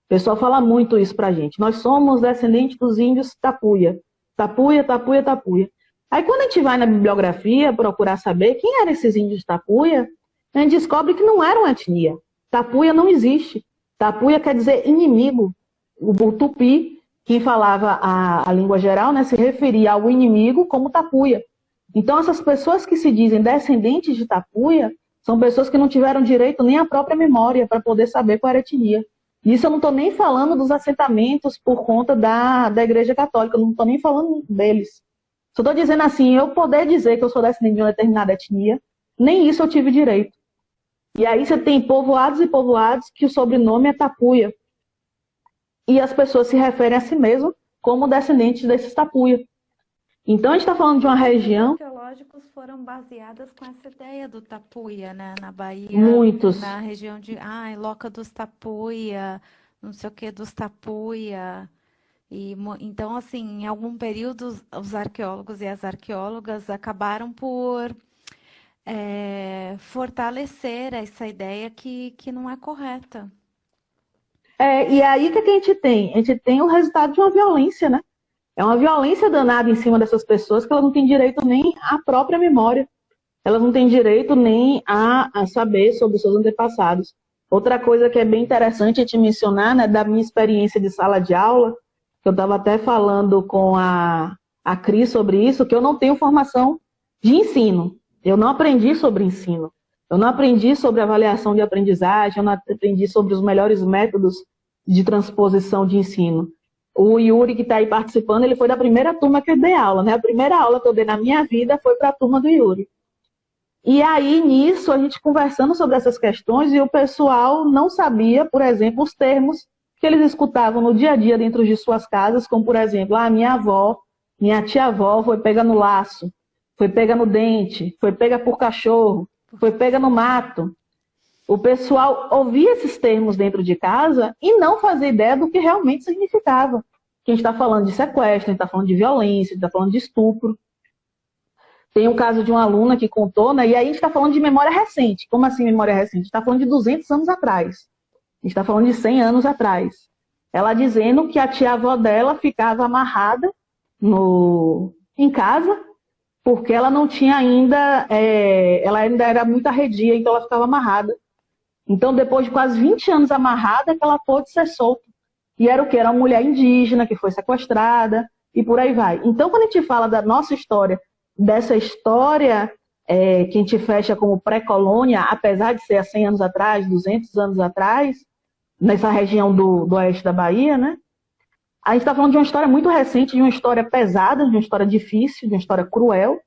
pessoal fala muito isso pra gente. Nós somos descendentes dos índios Tapuia. Tapuia, Tapuia, Tapuia. Aí quando a gente vai na bibliografia procurar saber quem eram esses índios Tapuia, a gente descobre que não era uma etnia. Tapuia não existe. Tapuia quer dizer inimigo. O tupi, quem falava a língua geral, né, se referia ao inimigo como Tapuia. Então essas pessoas que se dizem descendentes de Tapuia são pessoas que não tiveram direito nem à própria memória para poder saber qual era a etnia. Isso eu não estou nem falando dos assentamentos por conta da Igreja Católica, eu não estou nem falando deles. Só estou dizendo assim, eu poder dizer que eu sou descendente de uma determinada etnia, nem isso eu tive direito. E aí você tem povoados e povoados que o sobrenome é Tapuia. E as pessoas se referem a si mesmas como descendentes desses Tapuia. Então a gente está falando de uma região... Os arqueológicos foram baseadas com essa ideia do Tapuia, né? Na Bahia, Muitos. na região de Loca dos Tapuia, não sei o que dos Tapuia. Então, assim, em algum período, os arqueólogos e as arqueólogas acabaram por fortalecer essa ideia que não é correta. E aí o que a gente tem? A gente tem o resultado de uma violência, né? É uma violência danada em cima dessas pessoas que elas não têm direito nem à própria memória. Elas não têm direito nem a saber sobre os seus antepassados. Outra coisa que é bem interessante a gente mencionar, né, da minha experiência de sala de aula, que eu estava até falando com a Cris sobre isso, que eu não tenho formação de ensino. Eu não aprendi sobre ensino. Eu não aprendi sobre avaliação de aprendizagem, eu não aprendi sobre os melhores métodos de transposição de ensino. O Yuri, que está aí participando, ele foi da primeira turma que eu dei aula, né? A primeira aula que eu dei na minha vida foi para a turma do Yuri. E aí, nisso, a gente conversando sobre essas questões, e o pessoal não sabia, por exemplo, os termos que eles escutavam no dia a dia dentro de suas casas, como, por exemplo, minha avó, minha tia-avó foi pega no laço, foi pega no dente, foi pega por cachorro, foi pega no mato. O pessoal ouvia esses termos dentro de casa e não fazia ideia do que realmente significava. Que a gente está falando de sequestro, a gente está falando de violência, a gente está falando de estupro. Tem um caso de uma aluna que contou, né? E aí a gente está falando de memória recente. Como assim memória recente? A gente está falando de 200 anos atrás. A gente está falando de 100 anos atrás. Ela dizendo que a tia-avó dela ficava amarrada em casa, porque ela não tinha ainda, ela ainda era muito arredia, então ela ficava amarrada. Então, depois de quase 20 anos amarrada, que ela pôde ser solta. E era o quê? Era uma mulher indígena que foi sequestrada e por aí vai. Então, quando a gente fala da nossa história, dessa história que a gente fecha como pré-colônia, apesar de ser há 100 anos atrás, 200 anos atrás, nessa região do oeste da Bahia, né? A gente está falando de uma história muito recente, de uma história pesada, de uma história difícil, de uma história cruel,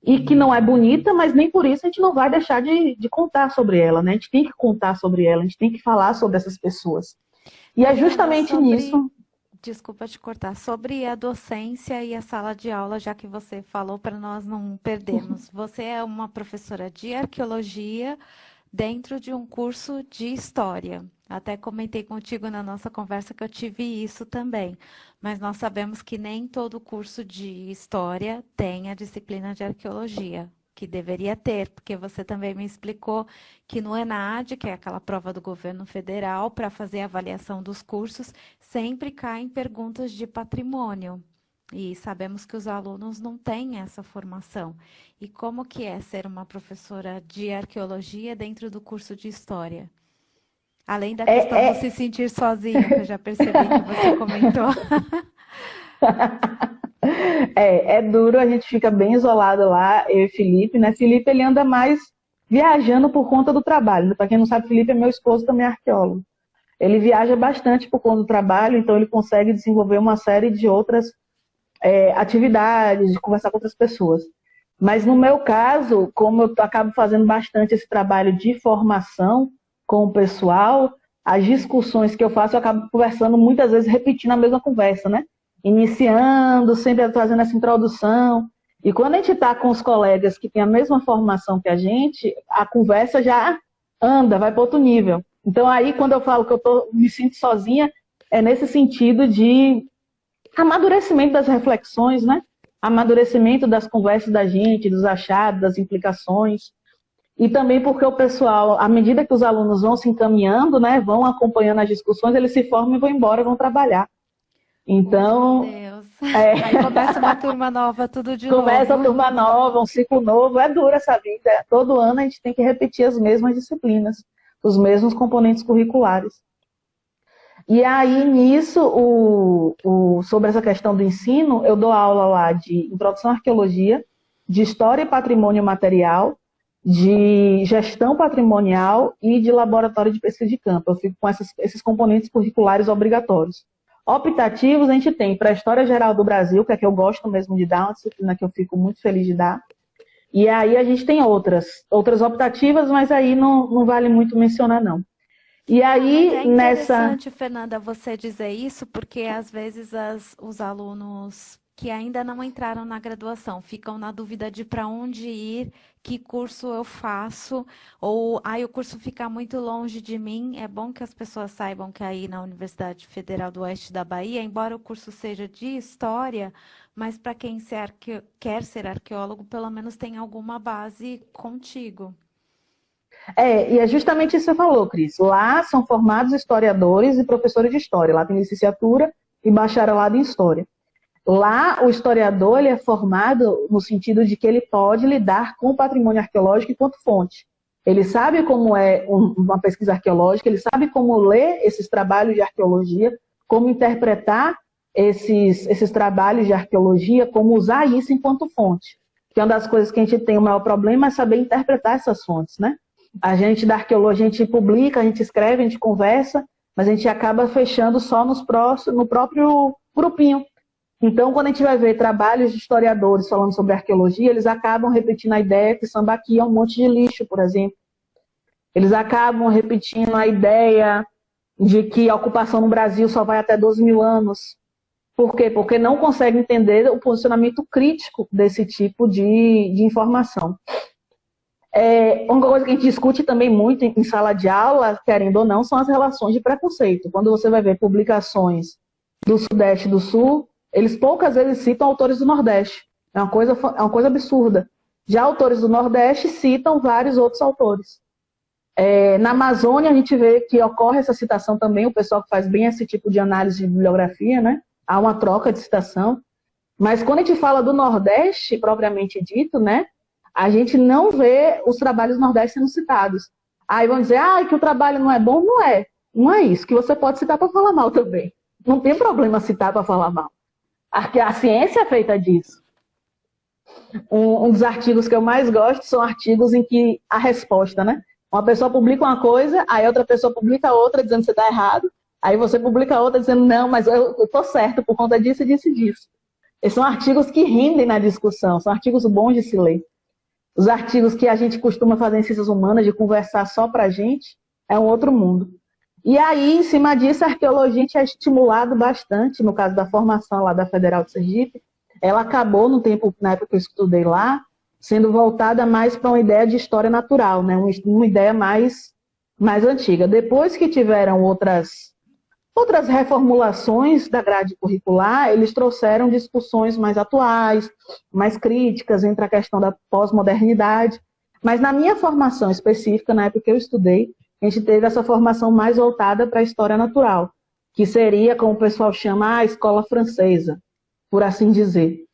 e que não é bonita, mas nem por isso a gente não vai deixar de contar sobre ela, né? A gente tem que contar sobre ela, a gente tem que falar sobre essas pessoas. E é justamente nisso... Desculpa te cortar, sobre a docência e a sala de aula, já que você falou, para nós não perdermos. Você é uma professora de arqueologia dentro de um curso de história. Até comentei contigo na nossa conversa que eu tive isso também. Mas nós sabemos que nem todo curso de história tem a disciplina de arqueologia, que deveria ter, porque você também me explicou que no ENAD, que é aquela prova do governo federal, para fazer a avaliação dos cursos, sempre caem perguntas de patrimônio. E sabemos que os alunos não têm essa formação. E como que é ser uma professora de arqueologia dentro do curso de história? Além da questão de se sentir sozinha, que eu já percebi que você comentou. É duro, a gente fica bem isolado lá, eu e Felipe, né? Felipe, ele anda mais viajando por conta do trabalho. Para quem não sabe, Felipe é meu esposo, também é arqueólogo. Ele viaja bastante por conta do trabalho, então ele consegue desenvolver uma série de outras atividades, de conversar com outras pessoas. Mas no meu caso, como eu acabo fazendo bastante esse trabalho de formação com o pessoal, as discussões que eu faço, eu acabo conversando muitas vezes, repetindo a mesma conversa, né? Iniciando, sempre fazendo essa introdução. E quando a gente está com os colegas que têm a mesma formação que a gente, a conversa já anda, vai para outro nível. Então aí, quando eu falo que me sinto sozinha, é nesse sentido de amadurecimento das reflexões, né? Amadurecimento das conversas da gente, dos achados, das implicações. E também porque o pessoal, à medida que os alunos vão se encaminhando, né, vão acompanhando as discussões, eles se formam e vão embora, vão trabalhar. Então... Meu Deus. Aí começa uma turma nova, tudo de novo. Começa a turma nova, um ciclo novo. É dura essa vida. Todo ano a gente tem que repetir as mesmas disciplinas, os mesmos componentes curriculares. E aí, nisso, sobre essa questão do ensino, eu dou aula lá de Introdução à Arqueologia, de História e Patrimônio Material, de Gestão Patrimonial e de Laboratório de Pesquisa de Campo. Eu fico com esses componentes curriculares obrigatórios. Optativos, a gente tem para a História Geral do Brasil, que é que eu gosto mesmo de dar, uma disciplina que eu fico muito feliz de dar. E aí a gente tem outras optativas, mas aí não vale muito mencionar, não. E aí, é interessante, Fernanda, você dizer isso, porque às vezes os alunos que ainda não entraram na graduação ficam na dúvida de para onde ir, que curso eu faço, ou o curso fica muito longe de mim. É bom que as pessoas saibam que aí na Universidade Federal do Oeste da Bahia, embora o curso seja de História, mas para quem quer ser arqueólogo, pelo menos tem alguma base contigo. E é justamente isso que você falou, Cris. Lá são formados historiadores e professores de História. Lá tem licenciatura e bacharelado em História. Lá, o historiador ele é formado no sentido de que ele pode lidar com o patrimônio arqueológico enquanto fonte. Ele sabe como é uma pesquisa arqueológica, ele sabe como ler esses trabalhos de arqueologia, como interpretar esses trabalhos de arqueologia, como usar isso enquanto fonte. que uma das coisas que a gente tem o maior problema é saber interpretar essas fontes, né? A gente da arqueologia, a gente publica, a gente escreve, a gente conversa, mas a gente acaba fechando só no próprio grupinho. Então, quando a gente vai ver trabalhos de historiadores falando sobre arqueologia, eles acabam repetindo a ideia que Sambaqui é um monte de lixo, por exemplo. Eles acabam repetindo a ideia de que a ocupação no Brasil só vai até 12 mil anos. Por quê? Porque não conseguem entender o posicionamento crítico desse tipo de informação. Uma coisa que a gente discute também muito em sala de aula, querendo ou não, são as relações de preconceito. Quando você vai ver publicações do Sudeste e do Sul, eles poucas vezes citam autores do Nordeste. É uma coisa absurda. Já autores do Nordeste citam vários outros autores. Na Amazônia, a gente vê que ocorre essa citação também, o pessoal que faz bem esse tipo de análise de bibliografia, né? Há uma troca de citação. Mas quando a gente fala do Nordeste, propriamente dito, né? A gente não vê os trabalhos do Nordeste sendo citados. Aí vão dizer, que o trabalho não é bom. Não é. Não é isso, que você pode citar para falar mal também. Não tem problema citar para falar mal. A ciência é feita disso. Um dos artigos que eu mais gosto são artigos em que a resposta, né? Uma pessoa publica uma coisa, aí outra pessoa publica outra dizendo que você está errado, aí você publica outra dizendo, não, mas eu estou certo por conta disso, disso e disso. Esses são artigos que rendem na discussão, são artigos bons de se ler. Os artigos que a gente costuma fazer em ciências humanas, de conversar só para a gente, é um outro mundo. E aí, em cima disso, a arqueologia a gente é estimulado bastante, no caso da formação lá da Federal de Sergipe, ela acabou na época que eu estudei lá, sendo voltada mais para uma ideia de história natural, né? Uma ideia mais antiga. Depois que tiveram outras reformulações da grade curricular, eles trouxeram discussões mais atuais, mais críticas entre a questão da pós-modernidade. Mas na minha formação específica, na época que eu estudei, a gente teve essa formação mais voltada para a história natural, que seria, como o pessoal chama, a escola francesa, por assim dizer.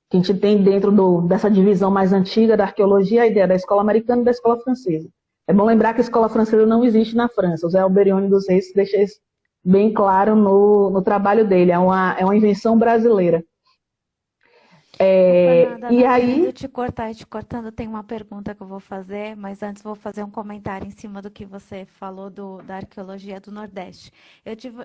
Que a gente tem dentro dessa divisão mais antiga da arqueologia a ideia da escola americana e da escola francesa. É bom lembrar que a escola francesa não existe na França. O Zé Alberione dos Reis deixa isso bem claro no trabalho dele. É uma invenção brasileira. Fernanda, E não aí... querendo te cortar e te cortando, tem uma pergunta que eu vou fazer, mas antes vou fazer um comentário em cima do que você falou da arqueologia do Nordeste.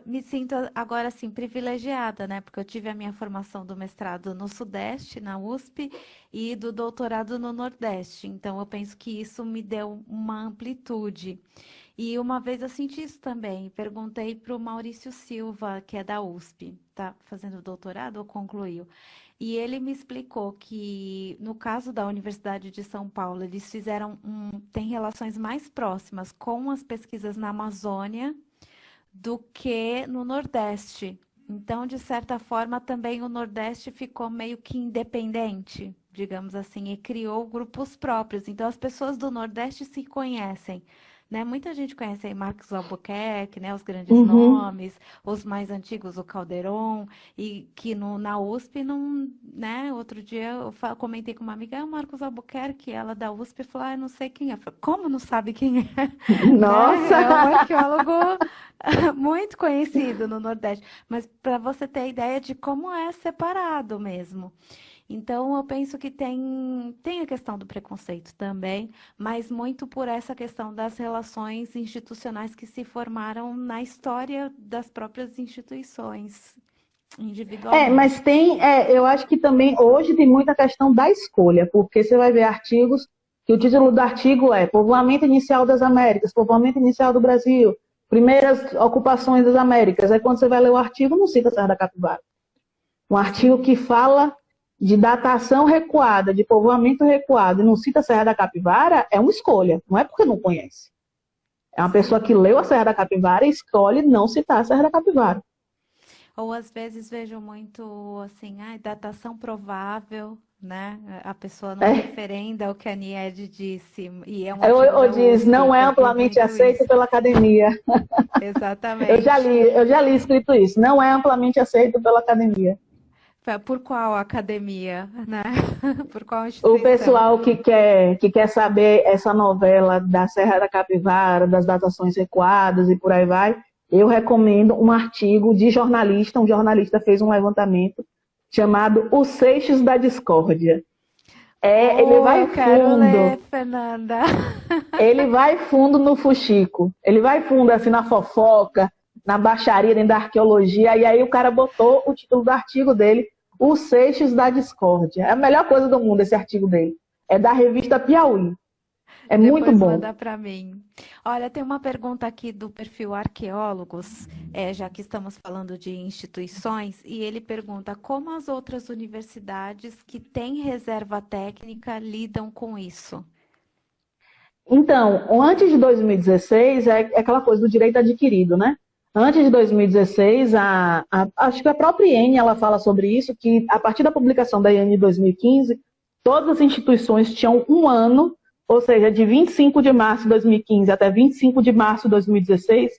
Me sinto agora, assim, privilegiada, né? Porque eu tive a minha formação do mestrado no Sudeste, na USP, e do doutorado no Nordeste. Então, eu penso que isso me deu uma amplitude. E uma vez eu senti isso também. Perguntei para o Maurício Silva, que é da USP, está fazendo doutorado ou concluiu? E ele me explicou que, no caso da Universidade de São Paulo, eles têm relações mais próximas com as pesquisas na Amazônia do que no Nordeste. Então, de certa forma, também o Nordeste ficou meio que independente, digamos assim, e criou grupos próprios. Então, as pessoas do Nordeste se conhecem. Né? Muita gente conhece aí Marcos Albuquerque, né? Os grandes nomes, os mais antigos, o Calderon, e que na USP não, né? Outro dia eu comentei com uma amiga, o Marcos Albuquerque, ela da USP, falou, eu não sei quem é. Eu falei, como não sabe quem é? Nossa! Né? É um arqueólogo muito conhecido no Nordeste, mas para você ter ideia de como é separado mesmo. Então, eu penso que tem a questão do preconceito também, mas muito por essa questão das relações institucionais que se formaram na história das próprias instituições individualmente. Mas eu acho que também hoje tem muita questão da escolha, porque você vai ver artigos que o título do artigo é Povoamento Inicial das Américas, Povoamento Inicial do Brasil, Primeiras Ocupações das Américas. Aí quando você vai ler o artigo, não cita a Serra da Capivara. Um artigo que fala de datação recuada, de povoamento recuado, e não cita a Serra da Capivara, é uma escolha, não é porque não conhece. É uma pessoa que leu a Serra da Capivara e escolhe não citar a Serra da Capivara. Ou às vezes vejo muito assim, datação provável, né? A pessoa não referenda o que a Nied disse. E é um Ou diz, não é amplamente aceito pela academia. Exatamente. Eu já li escrito isso, não é amplamente aceito pela academia. Por qual academia, né? Por qual instituição? O pessoal que quer saber essa novela da Serra da Capivara, das datações recuadas e por aí vai, eu recomendo um artigo de um jornalista fez um levantamento chamado Os Seixos da Discórdia. Ele Oh, vai eu quero ler, fundo. Fernanda. Ele vai fundo no fuxico. Ele vai fundo assim na fofoca, na baixaria, dentro da arqueologia. E aí o cara botou o título do artigo dele, Os Seixos da Discórdia. É a melhor coisa do mundo esse artigo dele. É da revista Piauí. É muito Depois bom. manda para mim. Olha, tem uma pergunta aqui do perfil Arqueólogos, já que estamos falando de instituições, e ele pergunta como as outras universidades que têm reserva técnica lidam com isso. Então, antes de 2016, é aquela coisa do direito adquirido, né? Antes de 2016, acho que a própria IN ela fala sobre isso, que a partir da publicação da IN de 2015, todas as instituições tinham um ano, ou seja, de 25 de março de 2015 até 25 de março de 2016,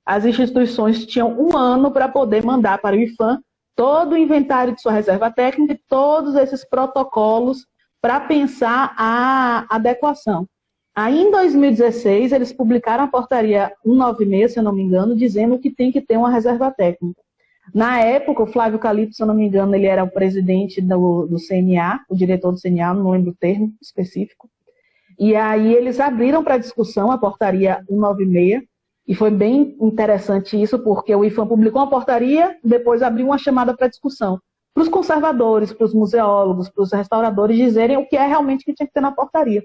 as instituições tinham um ano para poder mandar para o IPHAN todo o inventário de sua reserva técnica e todos esses protocolos para pensar a adequação. Aí, em 2016, eles publicaram a portaria 196, se eu não me engano, dizendo que tem que ter uma reserva técnica. Na época, o Flávio Calipso, se eu não me engano, ele era o presidente do CNA, o diretor do CNA, não lembro o termo específico. E aí eles abriram para discussão a portaria 196, e foi bem interessante isso, porque o IPHAN publicou uma portaria, depois abriu uma chamada para discussão, para os conservadores, para os museólogos, para os restauradores dizerem o que é realmente que tinha que ter na portaria.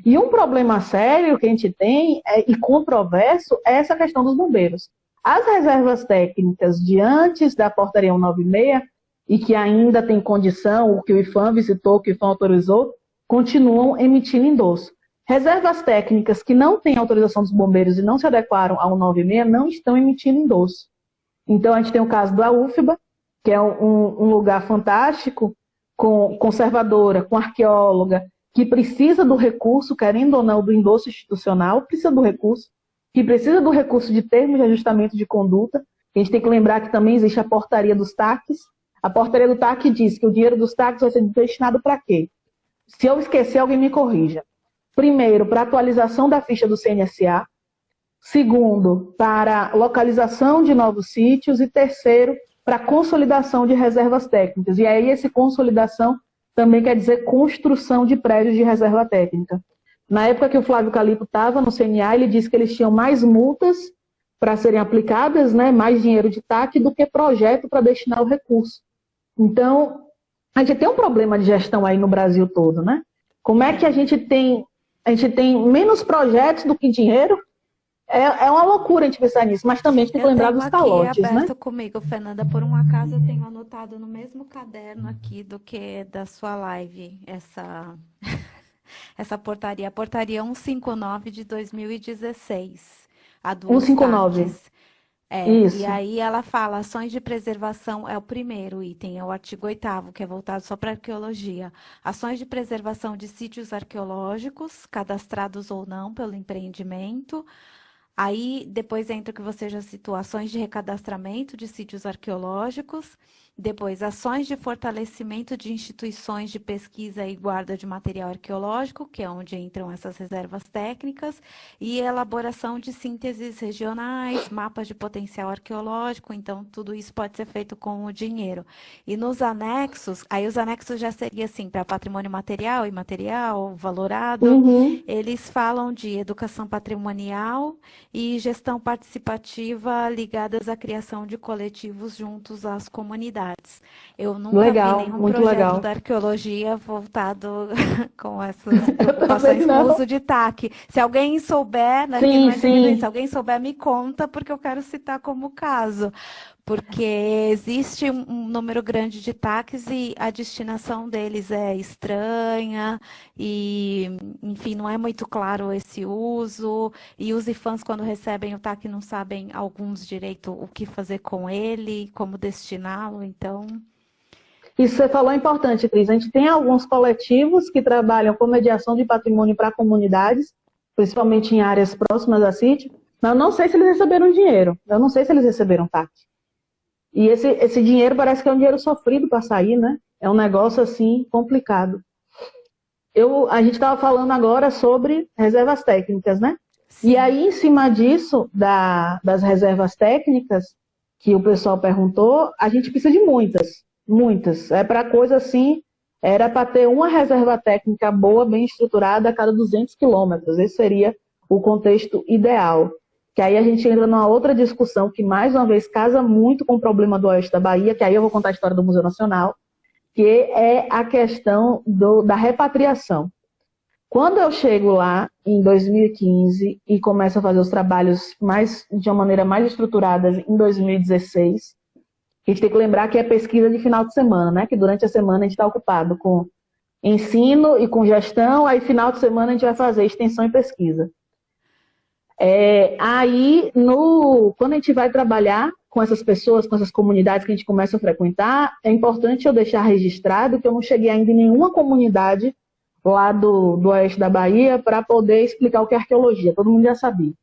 E um problema sério que a gente tem, e controverso, é essa questão dos bombeiros. As reservas técnicas de antes da portaria 196, e que ainda tem condição, o que o IPHAN visitou, o que o IPHAN autorizou, continuam emitindo endosso. Reservas técnicas que não têm autorização dos bombeiros e não se adequaram ao 196 não estão emitindo endosso. Então, a gente tem o caso da UFBA, que é um lugar fantástico, com conservadora, com arqueóloga, que precisa do recurso, querendo ou não, do endosso institucional, precisa do recurso, que precisa do recurso de termos de ajustamento de conduta. A gente tem que lembrar que também existe a portaria dos TACs. A portaria do TAC diz que o dinheiro dos TACs vai ser destinado para quê? Se eu esquecer, alguém me corrija. Primeiro, para atualização da ficha do CNSA. Segundo, para localização de novos sítios. E terceiro, para consolidação de reservas técnicas. E aí, essa consolidação também quer dizer construção de prédios de reserva técnica. Na época que o Flávio Calipso estava no CNA, ele disse que eles tinham mais multas para serem aplicadas, né, mais dinheiro de TAC do que projeto para destinar o recurso. Então, a gente tem um problema de gestão aí no Brasil todo, né? Como é que a gente tem menos projetos do que dinheiro? É uma loucura a gente pensar nisso, mas também a gente tem que lembrar dos calotes, aqui né? aberto comigo, Fernanda, por um acaso eu tenho anotado no mesmo caderno aqui do que da sua live, essa portaria, a portaria 159 de 2016, a dos 159. TACs. Isso. E aí ela fala, ações de preservação é o primeiro item, é o artigo 8º, que é voltado só para arqueologia. Ações de preservação de sítios arqueológicos, cadastrados ou não pelo empreendimento. Aí, depois entra o que você já citou, ações de recadastramento de sítios arqueológicos, depois ações de fortalecimento de instituições de pesquisa e guarda de material arqueológico, que é onde entram essas reservas técnicas, e elaboração de sínteses regionais, mapas de potencial arqueológico, então tudo isso pode ser feito com o dinheiro. E nos anexos, aí os anexos já seria assim, para patrimônio material, imaterial, valorado, eles falam de educação patrimonial e gestão participativa ligadas à criação de coletivos juntos às comunidades. Eu nunca vi nenhum projeto da arqueologia voltado com essas preocupações com o uso de TAC. Se alguém souber, né, se alguém souber, me conta, porque eu quero citar como caso. Porque existe um número grande de TACs e a destinação deles é estranha e, enfim, não é muito claro esse uso. E os IPHANs, quando recebem o TAC, não sabem alguns direito o que fazer com ele, como destiná-lo, então... Isso que você falou é importante, Cris. A gente tem alguns coletivos que trabalham com mediação de patrimônio para comunidades, principalmente em áreas próximas a sítio, mas eu não sei se eles receberam dinheiro, eu não sei se eles receberam TAC. E esse dinheiro parece que é um dinheiro sofrido para sair, né? É um negócio, assim, complicado. A gente estava falando agora sobre reservas técnicas, né? Sim. E aí, em cima disso, das reservas técnicas, que o pessoal perguntou, a gente precisa de muitas. É para coisa, assim, era para ter uma reserva técnica boa, bem estruturada a cada 200 quilômetros. Esse seria o contexto ideal. Que aí a gente entra numa outra discussão que, mais uma vez, casa muito com o problema do Oeste da Bahia, que aí eu vou contar a história do Museu Nacional, que é a questão da repatriação. Quando eu chego lá, em 2015, e começo a fazer os trabalhos de uma maneira mais estruturada em 2016, a gente tem que lembrar que é pesquisa de final de semana, né? Que durante a semana a gente está ocupado com ensino e com gestão, aí final de semana a gente vai fazer extensão e pesquisa. Quando a gente vai trabalhar com essas pessoas, com essas comunidades que a gente começa a frequentar, é importante eu deixar registrado que eu não cheguei ainda em nenhuma comunidade lá do Oeste da Bahia para poder explicar o que é arqueologia. Todo mundo já sabia.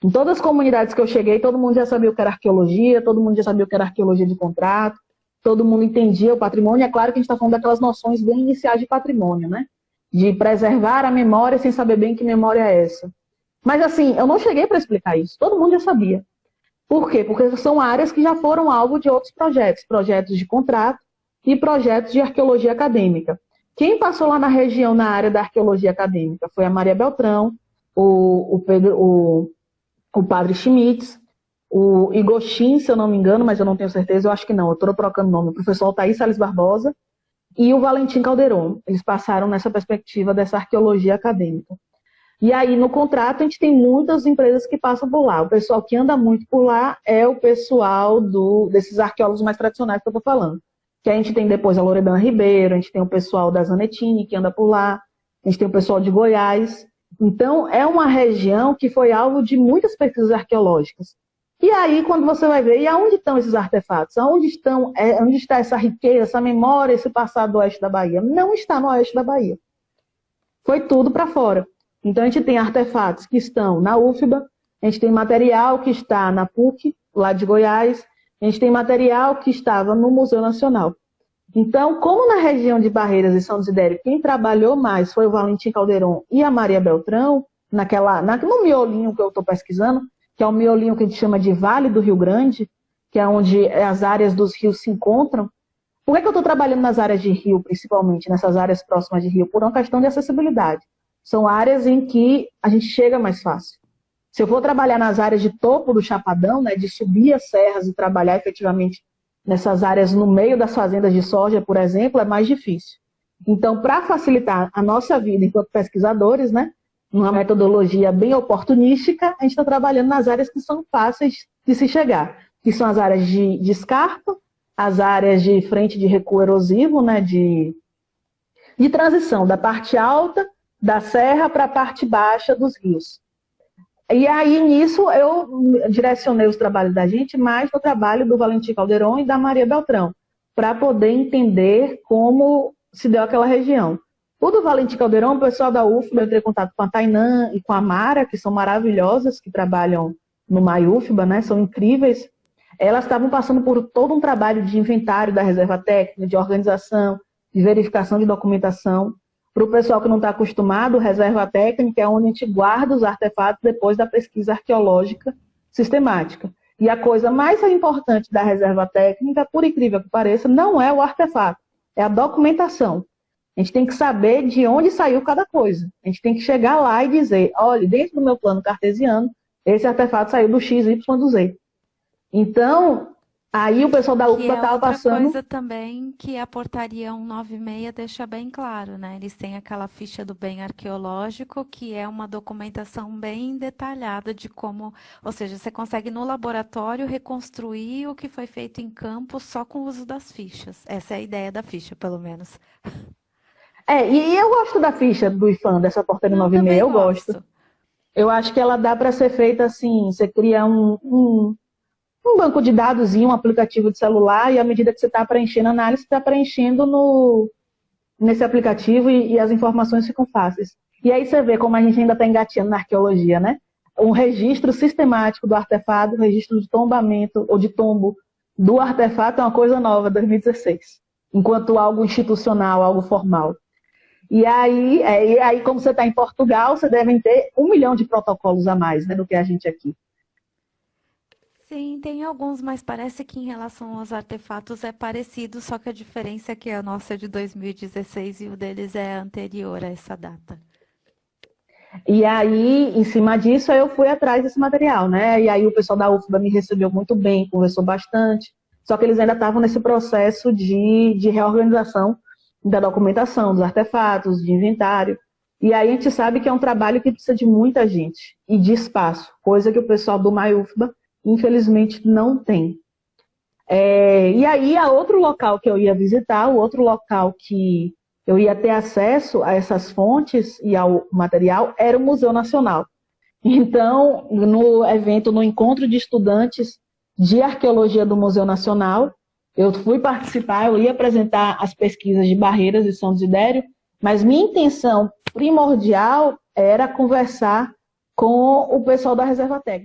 Em todas as comunidades que eu cheguei, todo mundo já sabia o que era arqueologia, todo mundo já sabia o que era arqueologia de contrato, todo mundo entendia o patrimônio. É claro que a gente está falando daquelas noções bem iniciais de patrimônio, né? De preservar a memória sem saber bem que memória é essa. Mas assim, eu não cheguei para explicar isso, todo mundo já sabia. Por quê? Porque são áreas que já foram alvo de outros projetos, projetos de contrato e projetos de arqueologia acadêmica. Quem passou lá na região, na área da arqueologia acadêmica, foi a Maria Beltrão, o Padre Schmitz, o Igoshin, se eu não me engano, mas eu não tenho certeza, eu acho que não, eu estou trocando nome, o professor Altair Salles Barbosa e o Valentim Calderon. Eles passaram nessa perspectiva dessa arqueologia acadêmica. E aí, no contrato, a gente tem muitas empresas que passam por lá. O pessoal que anda muito por lá é o pessoal desses arqueólogos mais tradicionais que eu estou falando. Que a gente tem depois a Loredana Ribeiro, a gente tem o pessoal da Zanettini que anda por lá, a gente tem o pessoal de Goiás. Então, é uma região que foi alvo de muitas pesquisas arqueológicas. E aí, quando você vai ver, e aonde estão esses artefatos? Onde está essa riqueza, essa memória, esse passado do Oeste da Bahia? Não está no Oeste da Bahia. Foi tudo para fora. Então, a gente tem artefatos que estão na UFBA, a gente tem material que está na PUC, lá de Goiás, a gente tem material que estava no Museu Nacional. Então, como na região de Barreiras e São Desidério, quem trabalhou mais foi o Valentim Calderon e a Maria Beltrão, no miolinho que eu estou pesquisando, que é o miolinho que a gente chama de Vale do Rio Grande, que é onde as áreas dos rios se encontram. Por que eu estou trabalhando nas áreas de rio, principalmente, nessas áreas próximas de rio? Por uma questão de acessibilidade. São áreas em que a gente chega mais fácil. Se eu for trabalhar nas áreas de topo do Chapadão, né, de subir as serras e trabalhar efetivamente nessas áreas no meio das fazendas de soja, por exemplo, é mais difícil. Então, para facilitar a nossa vida enquanto pesquisadores, né, numa metodologia bem oportunística, a gente está trabalhando nas áreas que são fáceis de se chegar, que são as áreas de escarpa, as áreas de frente de recuo erosivo, né, de transição da parte alta da serra para a parte baixa dos rios. E aí, nisso, eu direcionei os trabalhos da gente mais no trabalho do Valentim Calderon e da Maria Beltrão, para poder entender como se deu aquela região. O do Valentim Calderon, o pessoal da UFBA, eu entrei em contato com a Tainã e com a Mara, que são maravilhosas, que trabalham no MyUFBA, né, são incríveis. Elas estavam passando por todo um trabalho de inventário da reserva técnica, de organização, de verificação de documentação. Para o pessoal que não está acostumado, reserva técnica é onde a gente guarda os artefatos depois da pesquisa arqueológica sistemática. E a coisa mais importante da reserva técnica, por incrível que pareça, não é o artefato, é a documentação. A gente tem que saber de onde saiu cada coisa. A gente tem que chegar lá e dizer, olha, dentro do meu plano cartesiano, esse artefato saiu do X, Y, do Z. Então, aí o pessoal da UFBA estava passando... outra coisa também que a portaria 196 deixa bem claro, né? Eles têm aquela ficha do bem arqueológico, que é uma documentação bem detalhada de como... Ou seja, você consegue no laboratório reconstruir o que foi feito em campo só com o uso das fichas. Essa é a ideia da ficha, pelo menos. E eu gosto da ficha do IFAM, dessa portaria 96, eu gosto. Eu acho que ela dá para ser feita assim, você cria um banco de dados, um aplicativo de celular, e à medida que você está preenchendo a análise, você está preenchendo nesse aplicativo e as informações ficam fáceis. E aí você vê como a gente ainda está engateando na arqueologia, né? Um registro sistemático do artefato, registro de tombamento ou de tombo do artefato é uma coisa nova, 2016. Enquanto algo institucional, algo formal. E aí como você está em Portugal, você deve ter 1 milhão de protocolos a mais, né, do que a gente aqui. Sim, tem alguns, mas parece que em relação aos artefatos é parecido, só que a diferença é que a nossa é de 2016 e o deles é anterior a essa data. E aí, em cima disso, eu fui atrás desse material, né? E aí o pessoal da UFBA me recebeu muito bem, conversou bastante, só que eles ainda estavam nesse processo de reorganização da documentação, dos artefatos, de inventário. E aí a gente sabe que é um trabalho que precisa de muita gente e de espaço, coisa que o pessoal do MyUFBA, infelizmente, não tem. E aí, a outro local que eu ia visitar, o outro local que eu ia ter acesso a essas fontes e ao material, era o Museu Nacional. Então, no evento, no encontro de estudantes de arqueologia do Museu Nacional, eu fui participar, eu ia apresentar as pesquisas de Barreiras e São Desidério, mas minha intenção primordial era conversar com o pessoal da Reserva Técnica.